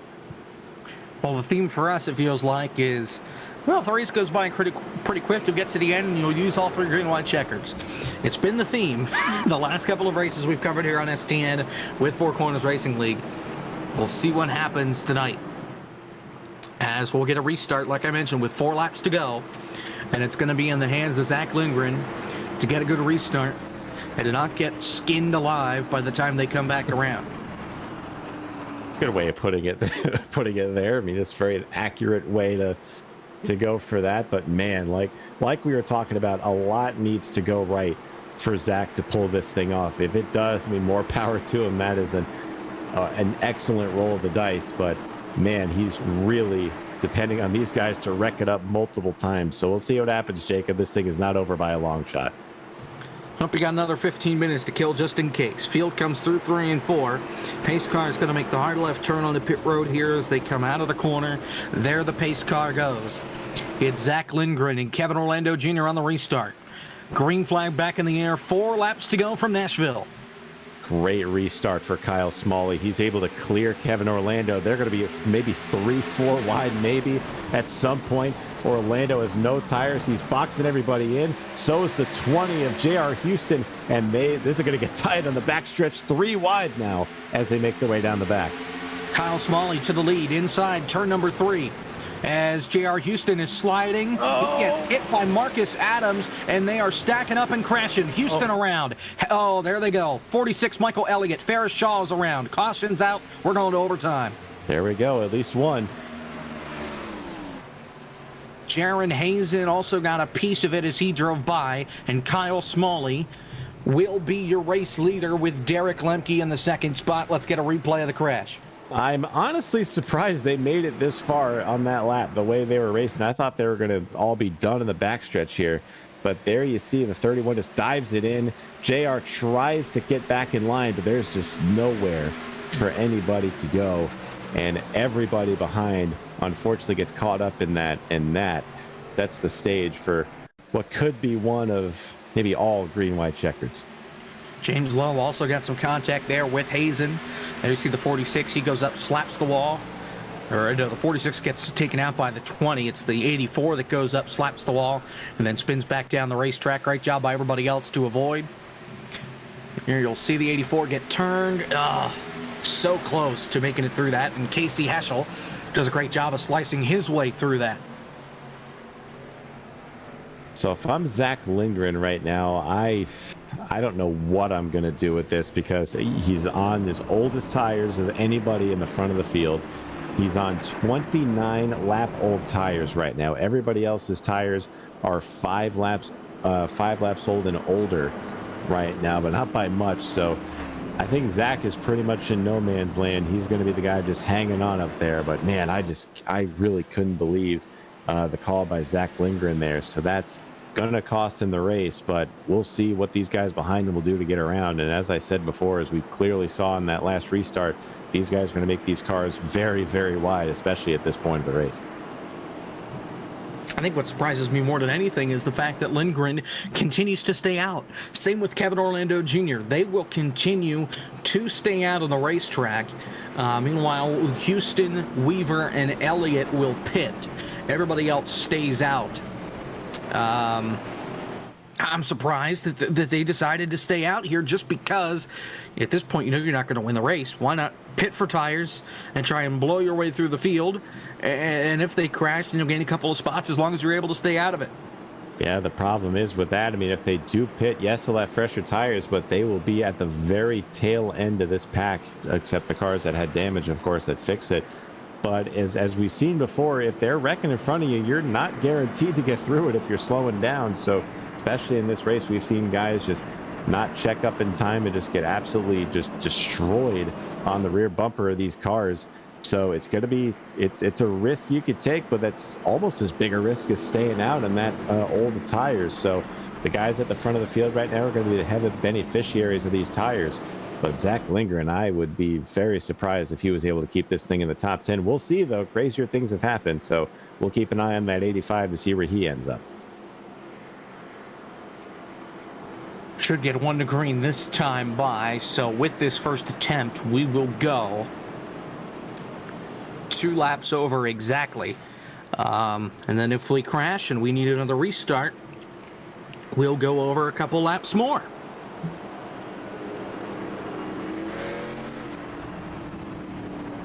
Well, the theme for us, it feels like, is, well, if the race goes by pretty quick, you'll get to the end and you'll use all 3 green-white checkers. It's been the theme the last couple of races we've covered here on STN with Four Corners Racing League. We'll see what happens tonight, as we'll get a restart, like I mentioned, with 4 laps to go. And it's going to be in the hands of Zach Lindgren to get a good restart and to not get skinned alive by the time they come back around. Good way of putting it there. I mean, it's very accurate way to go for that. But man, like we were talking about, a lot needs to go right for Zach to pull this thing off. If it does, I mean, more power to him. That is an excellent roll of the dice. But man, he's really depending on these guys to wreck it up multiple times. So we'll see what happens, Jacob. This thing is not over by a long shot. Hope you got another 15 minutes to kill just in case. Field comes through 3 and 4. Pace car is going to make the hard left turn on the pit road here as they come out of the corner. There the pace car goes. It's Zach Lindgren and Kevin Orlando Jr. on the restart. Green flag back in the air. 4 laps to go from Nashville. Great restart for Kyle Smalley. He's able to clear Kevin Orlando. They're going to be maybe 3-4 wide maybe at some point. Orlando has no tires. He's boxing everybody in. So is the 20 of J.R. Houston. And this is going to get tight on the backstretch. 3 wide now as they make their way down the back. Kyle Smalley to the lead inside turn number 3. As J.R. Houston is sliding, He gets hit by Marcus Adams, and they are stacking up and crashing. Houston around. Oh, there they go. 46, Michael Elliott. Ferris Shaw is around. Caution's out. We're going to overtime. There we go. At least one. Jaron Hazen also got a piece of it as he drove by, and Kyle Smalley will be your race leader with Derek Lemke in the second spot. Let's get a replay of the crash. I'm honestly surprised they made it this far on that lap, the way they were racing. I thought they were going to all be done in the backstretch here. But there you see the 31 just dives it in. JR tries to get back in line, but there's just nowhere for anybody to go. And everybody behind, unfortunately, gets caught up in that. And that's the stage for what could be one of maybe all green-white checkers. James Lowe also got some contact there with Hazen. There you see the 46. He goes up, slaps the wall. Or no, the 46 gets taken out by the 20. It's the 84 that goes up, slaps the wall, and then spins back down the racetrack. Great job by everybody else to avoid. Here you'll see the 84 get turned. So close to making it through that. And Casey Heschel does a great job of slicing his way through that. So if I'm Zach Lindgren right now, I don't know what I'm going to do with this, because he's on his oldest tires of anybody in the front of the field. He's on 29 lap old tires right now. Everybody else's tires are 5 laps old and older right now, but not by much. So I think Zach is pretty much in no man's land. He's going to be the guy just hanging on up there. But man, I really couldn't believe the call by Zach Lindgren there. So that's going to cost him the race, but we'll see what these guys behind him will do to get around. And as I said before, as we clearly saw in that last restart, these guys are going to make these cars very, very wide, especially at this point of the race. I think what surprises me more than anything is the fact that Lindgren continues to stay out. Same with Kevin Orlando Jr. They will continue to stay out on the racetrack. Meanwhile, Houston, Weaver, and Elliott will pit. Everybody else stays out. I'm surprised that they decided to stay out here, just because at this point, you know, you're not going to win the race. Why not pit for tires and try and blow your way through the field? And if they crash, then you'll gain a couple of spots as long as you're able to stay out of it. Yeah, the problem is with that, I mean, if they do pit, yes, they'll have fresher tires, but they will be at the very tail end of this pack, except the cars that had damage, of course, that fix it. But as we've seen before, if they're wrecking in front of you, you're not guaranteed to get through it if you're slowing down. So especially in this race, we've seen guys just not check up in time and just get absolutely just destroyed on the rear bumper of these cars. So it's going to be, it's a risk you could take, but that's almost as big a risk as staying out on that old tires. So the guys at the front of the field right now are going to be the heavy beneficiaries of these tires. But Zach Lindgren, I would be very surprised if he was able to keep this thing in the top 10. We'll see, though. Crazier things have happened. So we'll keep an eye on that 85 to see where he ends up. Should get 1 to green this time by. So with this first attempt, we will go 2 laps over exactly. And then if we crash and we need another restart, we'll go over a couple laps more.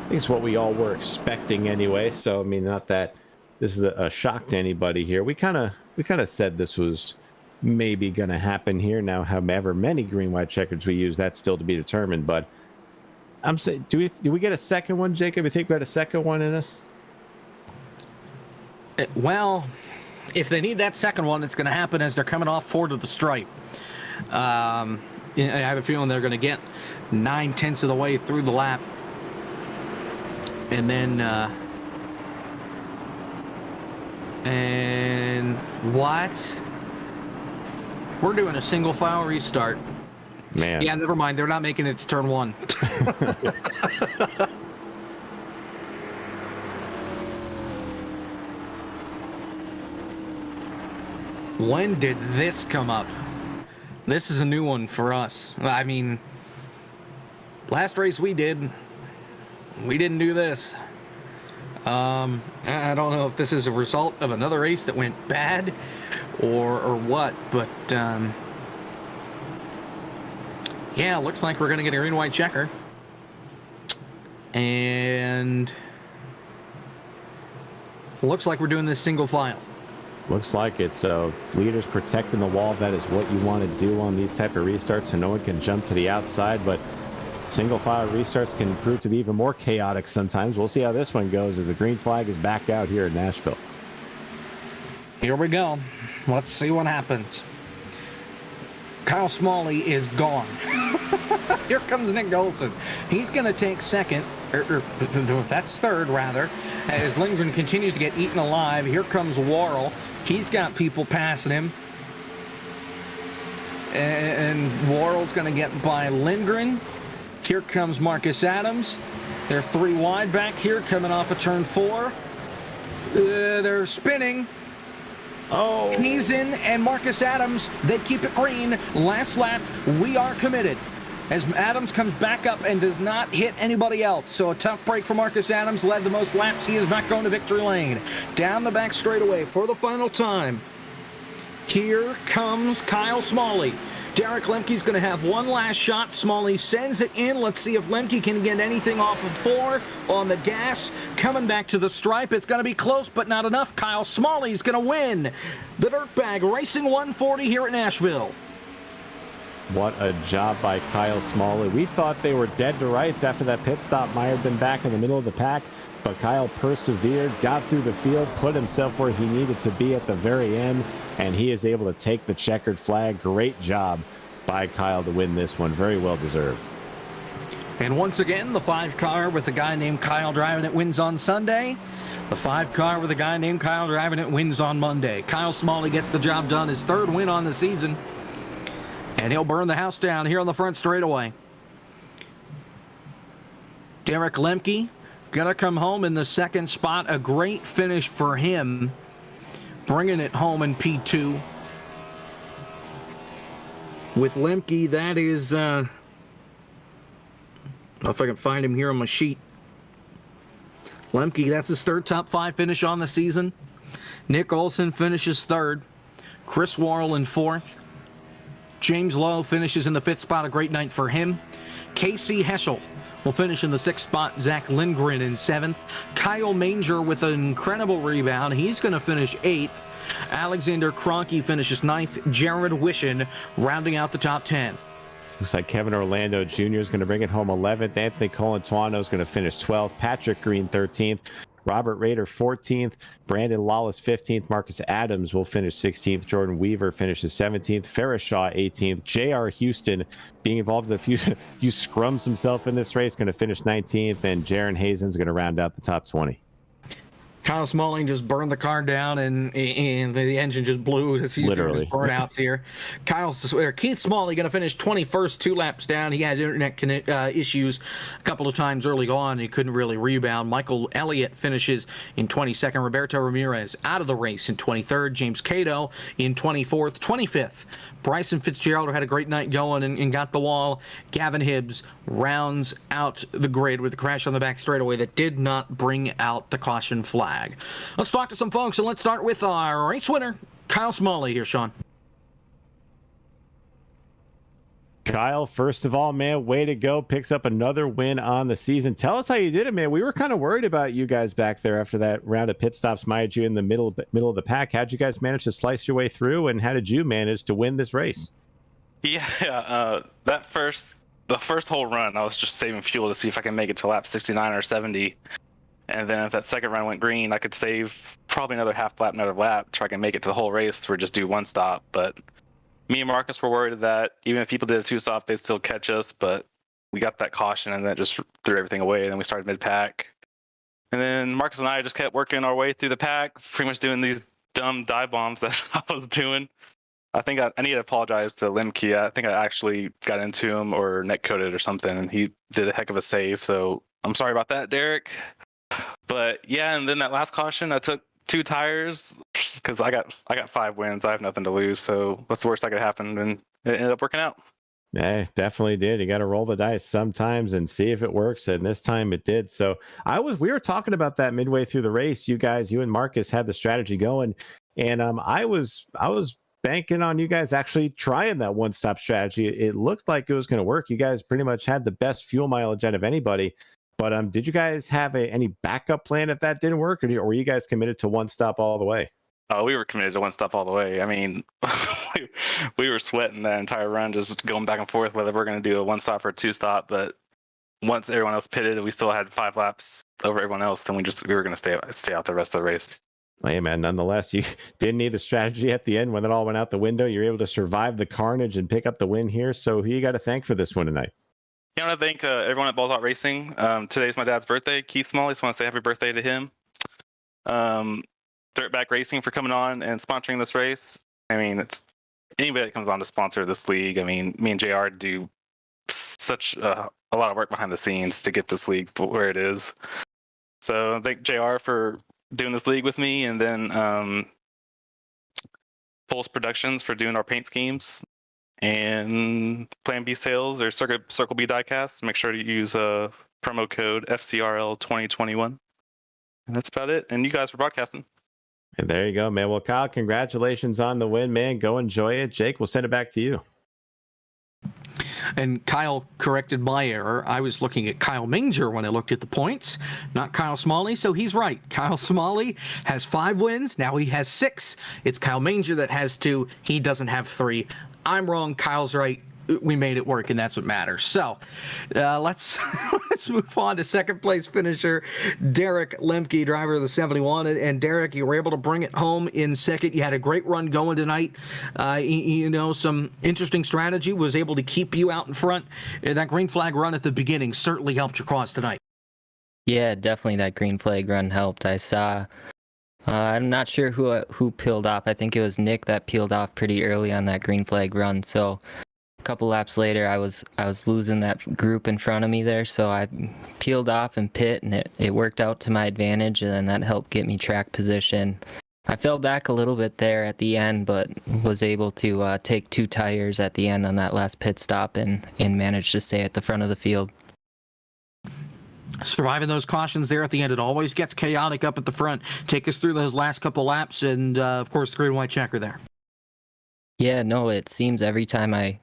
I think it's what we all were expecting anyway. So, I mean, not that this is a shock to anybody here. We kind of said this was maybe going to happen here. Now, however many green-white checkers we use, that's still to be determined. But I'm saying, do we get a second one, Jacob? You think we got a second one in us? Well, if they need that second one, it's going to happen as they're coming off forward of the stripe. I have a feeling they're going to get 9/10 of the way through the lap. And then, and what? We're doing a single file restart. Man. Yeah, never mind. They're not making it to turn 1. When did this come up? This is a new one for us. I mean, last race we didn't do this. I don't know if this is a result of another race that went bad or what, but yeah, looks like we're going to get a green-white checker. And looks like we're doing this single file. Looks like it's leaders protecting the wall. That is what you want to do on these type of restarts, so no one can jump to the outside. But single file restarts can prove to be even more chaotic sometimes. We'll see how this one goes as the green flag is back out here in Nashville. Here we go. Let's see what happens. Kyle Smalley is gone. Here comes Nick Golson. He's going to take second, or that's third, rather, as Lindgren continues to get eaten alive. Here comes Worrell. He's got people passing him. And Worrell's going to get by Lindgren. Here comes Marcus Adams. They're 3 wide back here, coming off of turn 4. They're spinning. Oh. He's in, and Marcus Adams, they keep it green. Last lap, we are committed. As Adams comes back up and does not hit anybody else. So a tough break for Marcus Adams, led the most laps. He is not going to victory lane. Down the back straightaway for the final time. Here comes Kyle Smalley. Derek Lemke's going to have one last shot. Smalley sends it in. Let's see if Lemke can get anything off of 4 on the gas. Coming back to the stripe. It's going to be close, but not enough. Kyle Smalley's going to win the Dirtbag Racing 140 here at Nashville. What a job by Kyle Smalley. We thought they were dead to rights after that pit stop mired them back in the middle of the pack, but Kyle persevered, got through the field, put himself where he needed to be at the very end, and he is able to take the checkered flag. Great job by Kyle to win this one. Very well deserved. And once again, the 5 car with the guy named Kyle driving it wins on Sunday. The 5 car with a guy named Kyle driving it wins on Monday. Kyle Smalley gets the job done, his 3rd win on the season. And he'll burn the house down here on the front straightaway. Derek Lemke gonna come home in the 2nd spot. A great finish for him, bringing it home in P2. With Lemke, that is, if I can find him here on my sheet. Lemke, that's his 3rd top 5 finish on the season. Nick Olson finishes 3rd. Chris Worrell in 4th. James Lowe finishes in the 5th spot. A great night for him. Casey Heschel will finish in the 6th spot. Zach Lindgren in 7th. Kyle Manger with an incredible rebound. He's going to finish 8th. Alexander Kroenke finishes 9th. Jared Wishon rounding out the top 10. Looks like Kevin Orlando Jr. is going to bring it home 11th. Anthony Colantuono is going to finish 12th. Patrick Green 13th. Robert Rader 14th. Brandon Lawless 15th. Marcus Adams will finish 16th. Jordan Weaver finishes 17th. Ferris Shaw 18th. J.R. Houston, being involved in a few scrums himself in this race, going to finish 19th. And Jaron Hazen's going to round out the top 20. Kyle Smalley just burned the car down, and the engine just blew as he's doing his burnouts here. Keith Smalley going to finish 21st, 2 laps down. He had internet issues a couple of times early on. He couldn't really rebound. Michael Elliott finishes in 22nd. Roberto Ramirez out of the race in 23rd. James Cato in 24th. 25th, Bryson Fitzgerald had a great night going and got the wall. Gavin Hibbs rounds out the grid with a crash on the back straightaway that did not bring out the caution flag. Let's talk to some folks, and let's start with our race winner, Kyle Smalley here, Sean. Kyle, first of all, man, way to go. Picks up another win on the season. Tell us how you did it, man. We were kind of worried about you guys back there after that round of pit stops mired you in the middle of the pack. How'd you guys manage to slice your way through, and how did you manage to win this race? Yeah, the first whole run, I was just saving fuel to see if I can make it to lap 69 or 70. And then if that second run went green, I could save probably another another lap, try to make it to the whole race or just do one stop. But me and Marcus were worried that even if people did a 2-stop, they'd still catch us. But we got that caution, and that just threw everything away. And then we started mid-pack. And then Marcus and I just kept working our way through the pack, pretty much doing these dumb dive bombs that I was doing. I think I need to apologize to Lemke. I think I actually got into him or net coded or something, and he did a heck of a save. So I'm sorry about that, Derek. But yeah, and then that last caution, I took 2 tires because I got 5 wins. I have nothing to lose. So what's the worst that could happen? And it ended up working out. Yeah, definitely did. You got to roll the dice sometimes and see if it works. And this time it did. So we were talking about that midway through the race. You and Marcus had the strategy going, and I was banking on you guys actually trying that one-stop strategy. It looked like it was going to work. You guys pretty much had the best fuel mileage out of anybody. But did you guys have any backup plan if that didn't work, or were you guys committed to one stop all the way? Oh, we were committed to one stop all the way. I mean, we were sweating that entire run, just going back and forth whether we're going to do a one stop or a 2-stop. But once everyone else pitted, we still had 5 laps over everyone else. Then we were going to stay out the rest of the race. Hey, man, nonetheless, you didn't need the strategy at the end when it all went out the window. You're able to survive the carnage and pick up the win here. So who you got to thank for this one tonight? I want to thank everyone at Balls Out Racing. Today's my dad's birthday, Keith Smalley. Just want to say happy birthday to him. Dirtbag Racing for coming on and sponsoring this race. I mean, it's anybody that comes on to sponsor this league. I mean, me and JR do such a lot of work behind the scenes to get this league where it is. So thank JR for doing this league with me, and then Pulse Productions for doing our paint schemes, and Plan B Sales or Circle B Diecast. Make sure to use promo code FCRL 2021. And that's about it. And you guys for broadcasting. And there you go, man. Well, Kyle, congratulations on the win, man. Go enjoy it. Jake, we'll send it back to you. And Kyle corrected my error. I was looking at Kyle Manger when I looked at the points, not Kyle Smalley. So he's right. Kyle Smalley has 5 wins. Now he has 6. It's Kyle Manger that has 2. He doesn't have 3. I'm wrong. Kyle's right. We made it work, and that's what matters. So let's move on to second place finisher Derek Lemke, driver of the 71. And Derek, you were able to bring it home in second. You had a great run going tonight. Some interesting strategy was able to keep you out in front. That green flag run at the beginning certainly helped your cause tonight. Yeah, definitely that green flag run helped. I saw. I'm not sure who peeled off. I think it was Nick that peeled off pretty early on that green flag run. So a couple laps later, I was losing that group in front of me there, so I peeled off and pit, and it worked out to my advantage, and then that helped get me track position. I fell back a little bit there at the end, but was able to take 2 tires at the end on that last pit stop and managed to stay at the front of the field. Surviving those cautions there at the end. It always gets chaotic up at the front. Take us through those last couple laps and, of course, the green and white checker there. Yeah, no, it seems every time I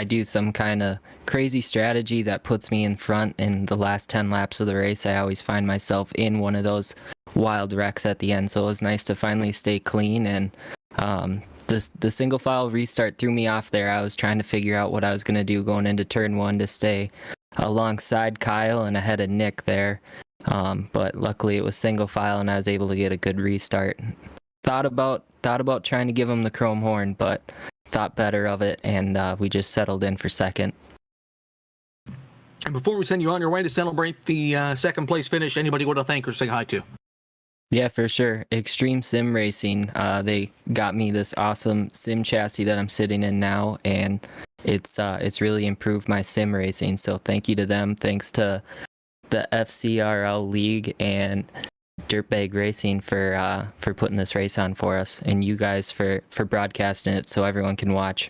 do some kind of crazy strategy that puts me in front in the last 10 laps of the race, I always find myself in one of those wild wrecks at the end. So it was nice to finally stay clean. And the single file restart threw me off there. I was trying to figure out what I was going to do going into turn 1 to stay alongside Kyle and ahead of Nick there. But luckily it was single file and I was able to get a good restart. Thought about trying to give him the chrome horn, but thought better of it, and we just settled in for second. And before we send you on your way to celebrate the second place finish, anybody want to thank or say hi to? Yeah, for sure. Extreme Sim Racing. They got me this awesome sim chassis that I'm sitting in now, and it's really improved my sim racing. So thank you to them. Thanks to the FCRL League and Dirtbag Racing for putting this race on for us, and you guys for broadcasting it so everyone can watch.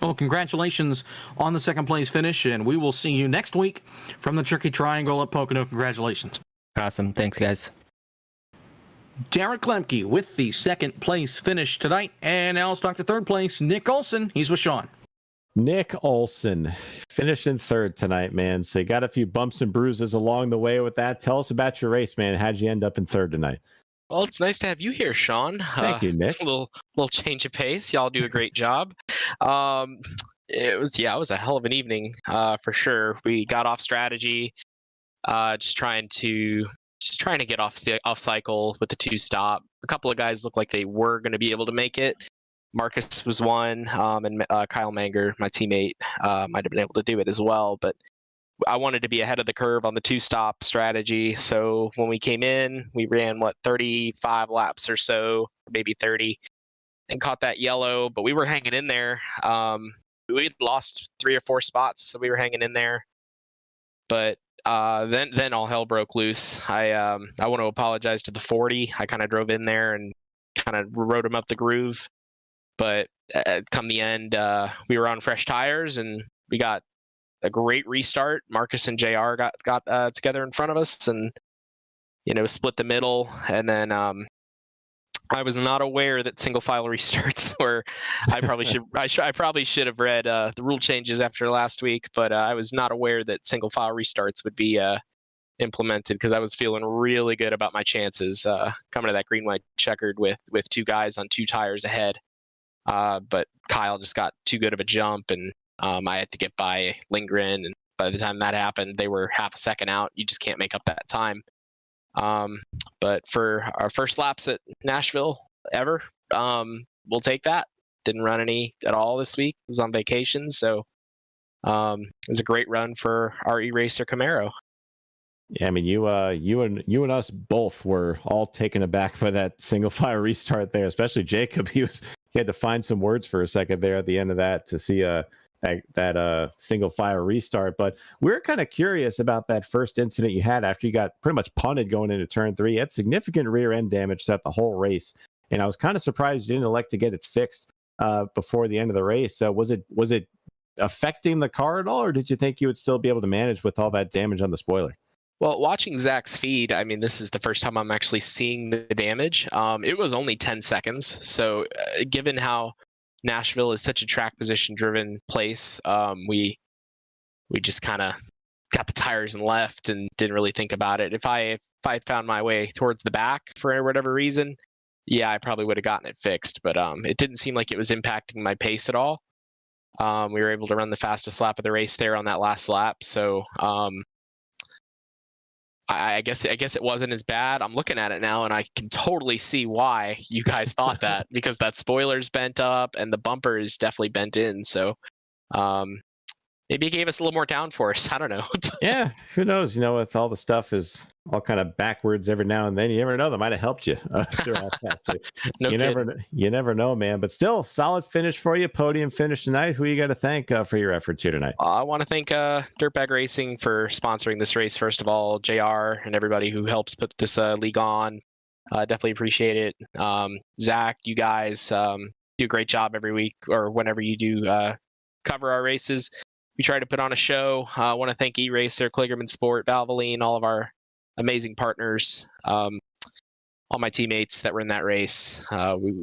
Well, congratulations on the second place finish, and we will see you next week from the Tricky Triangle at Pocono. Congratulations. Awesome. Thanks, guys. Derek Lemke with the second place finish tonight, and now let's talk to third place, Nick Olson. He's with Sean. Nick Olson finishing third tonight, man. So you got a few bumps and bruises along the way with that. Tell us about your race, man. How'd you end up in third tonight? Well, it's nice to have you here, Sean. Thank you, Nick. A little change of pace. Y'all do a great job. It was a hell of an evening for sure. We got off strategy, just trying to get off cycle with the 2-stop. A couple of guys looked like they were going to be able to make it. Marcus was one, and Kyle Manger, my teammate, might have been able to do it as well. But I wanted to be ahead of the curve on the 2-stop strategy. So when we came in, we ran 35 laps or so, maybe 30, and caught that yellow. But we were hanging in there. We lost 3 or 4 spots, so we were hanging in there. But then all hell broke loose. I want to apologize to the 40. I kind of drove in there and kind of rode him up the groove. But come the end, we were on fresh tires and we got a great restart. Marcus and JR got together in front of us and split the middle. And then I was not aware that single file restarts were. I probably should have read the rule changes after last week, but I was not aware that single file restarts would be implemented because I was feeling really good about my chances coming to that green white checkered with 2 guys on 2 tires ahead. But Kyle just got too good of a jump, and I had to get by Lindgren. And by the time that happened, they were half a second out. You just can't make up that time. But for our first laps at Nashville ever, we'll take that. Didn't run any at all this week. Was on vacation, so it was a great run for our E-Racer Camaro. Yeah, I mean, you and us both were all taken aback by that single file restart there, especially Jacob. He had to find some words for a second there at the end of that to see that single file restart. But we're kind of curious about that first incident you had after you got pretty much punted going into turn 3. You had significant rear end damage throughout the whole race, and I was kind of surprised you didn't elect to get it fixed before the end of the race. So was it affecting the car at all, or did you think you would still be able to manage with all that damage on the spoiler? Well, watching Zach's feed, I mean, this is the first time I'm actually seeing the damage. It was only 10 seconds. So given how Nashville is such a track position driven place, we just kind of got the tires and left and didn't really think about it. If I had found my way towards the back for whatever reason, yeah, I probably would have gotten it fixed. But it didn't seem like it was impacting my pace at all. We were able to run the fastest lap of the race there on that last lap. So I guess it wasn't as bad. I'm looking at it now, and I can totally see why you guys thought that, because that spoiler's bent up and the bumper is definitely bent in. So maybe it gave us a little more downforce. I don't know. Yeah, who knows? With all the stuff is all kind of backwards every now and then. You never know. That might have helped you through all that. So No you never know, man. But still, solid finish for you. Podium finish tonight. Who you got to thank for your efforts here tonight? I want to thank Dirtbag Racing for sponsoring this race. First of all, JR and everybody who helps put this league on. Definitely appreciate it. Zach, you guys do a great job every week or whenever you do cover our races. We try to put on a show. I want to thank E-Racer, Kligerman Sport, Valvoline, all of our amazing partners, all my teammates that were in that race.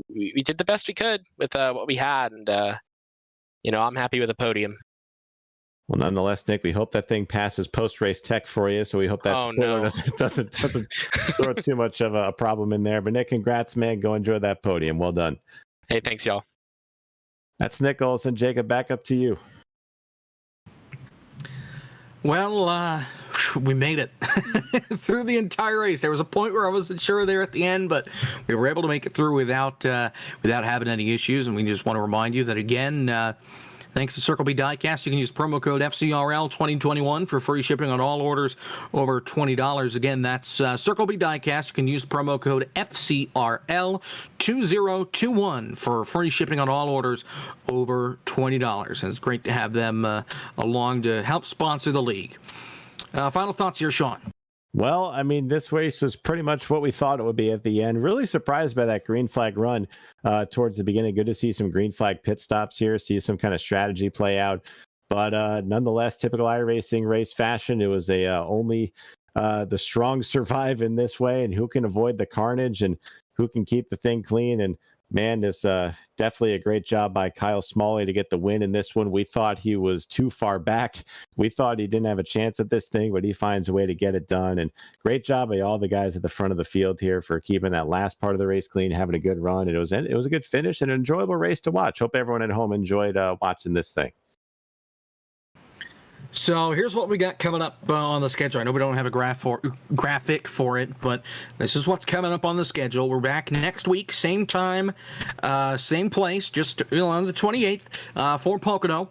We did the best we could with what we had, and I'm happy with the podium. Well, nonetheless, Nick, we hope that thing passes post-race tech for you. So we hope that spoiler doesn't throw too much of a problem in there. But Nick, congrats, man. Go enjoy that podium. Well done. Hey, thanks, y'all. That's Nick Olson. Jacob, back up to you. Well, we made it through the entire race. There was a point where I wasn't sure there at the end, but we were able to make it through without having any issues. And we just want to remind you that, again, thanks to Circle B Diecast, you can use promo code FCRL2021 for free shipping on all orders over $20. Again, that's Circle B Diecast. You can use promo code FCRL2021 for free shipping on all orders over $20. And it's great to have them along to help sponsor the league. Final thoughts here, Sean. Well, I mean, this race was pretty much what we thought it would be at the end. Really surprised by that green flag run towards the beginning. Good to see some green flag pit stops here, see some kind of strategy play out. But nonetheless, typical iRacing race fashion, it was only the strong survive in this way, and who can avoid the carnage and who can keep the thing clean. And man, it's definitely a great job by Kyle Smalley to get the win in this one. We thought he was too far back. We thought he didn't have a chance at this thing, but he finds a way to get it done. And great job by all the guys at the front of the field here for keeping that last part of the race clean, having a good run. And it was a good finish and an enjoyable race to watch. Hope everyone at home enjoyed watching this thing. So here's what we got coming up on the schedule. I know we don't have a graphic for it, but this is what's coming up on the schedule. We're back next week, same time, same place, just on the 28th for Pocono.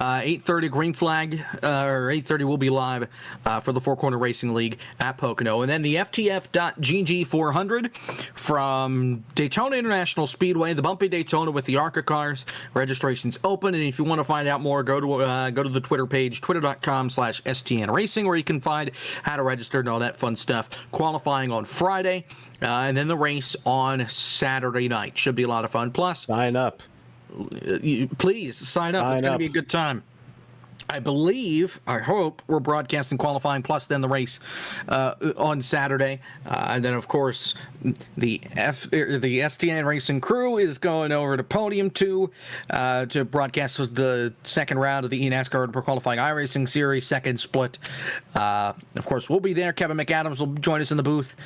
8:30 green flag, or 8:30 will be live for the Four Corner Racing League at Pocono. And then the FTF.GG 400 from Daytona International Speedway, the bumpy Daytona with the ARCA cars. Registration's open, and if you want to find out more, go to the Twitter page, twitter.com/STN Racing, where you can find how to register and all that fun stuff. Qualifying on Friday, and then the race on Saturday night. Should be a lot of fun. Plus, sign up. Please sign up. It's going to be a good time. I hope we're broadcasting qualifying plus then the race on Saturday. And then, of course, the STN Racing crew is going over to Podium 2 to broadcast the second round of the eNASCAR Pro Qualifying iRacing Series, second split. Of course, we'll be there. Kevin McAdams will join us in the booth.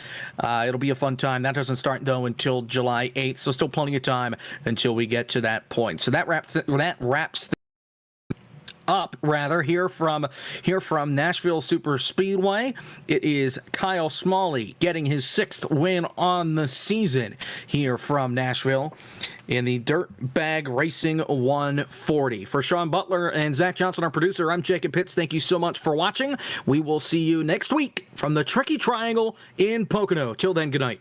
It'll be a fun time. That doesn't start, though, until July 8th, so still plenty of time until we get to that point. So that wraps up rather here from Nashville Super Speedway. It is Kyle Smalley getting his 6th win on the season here from Nashville in the Dirt Bag Racing 140. For Sean Butler and Zach Johnson, our producer, I'm Jacob Pitts. Thank you so much for watching. We will see you next week from the Tricky Triangle in Pocono. Till then, good night.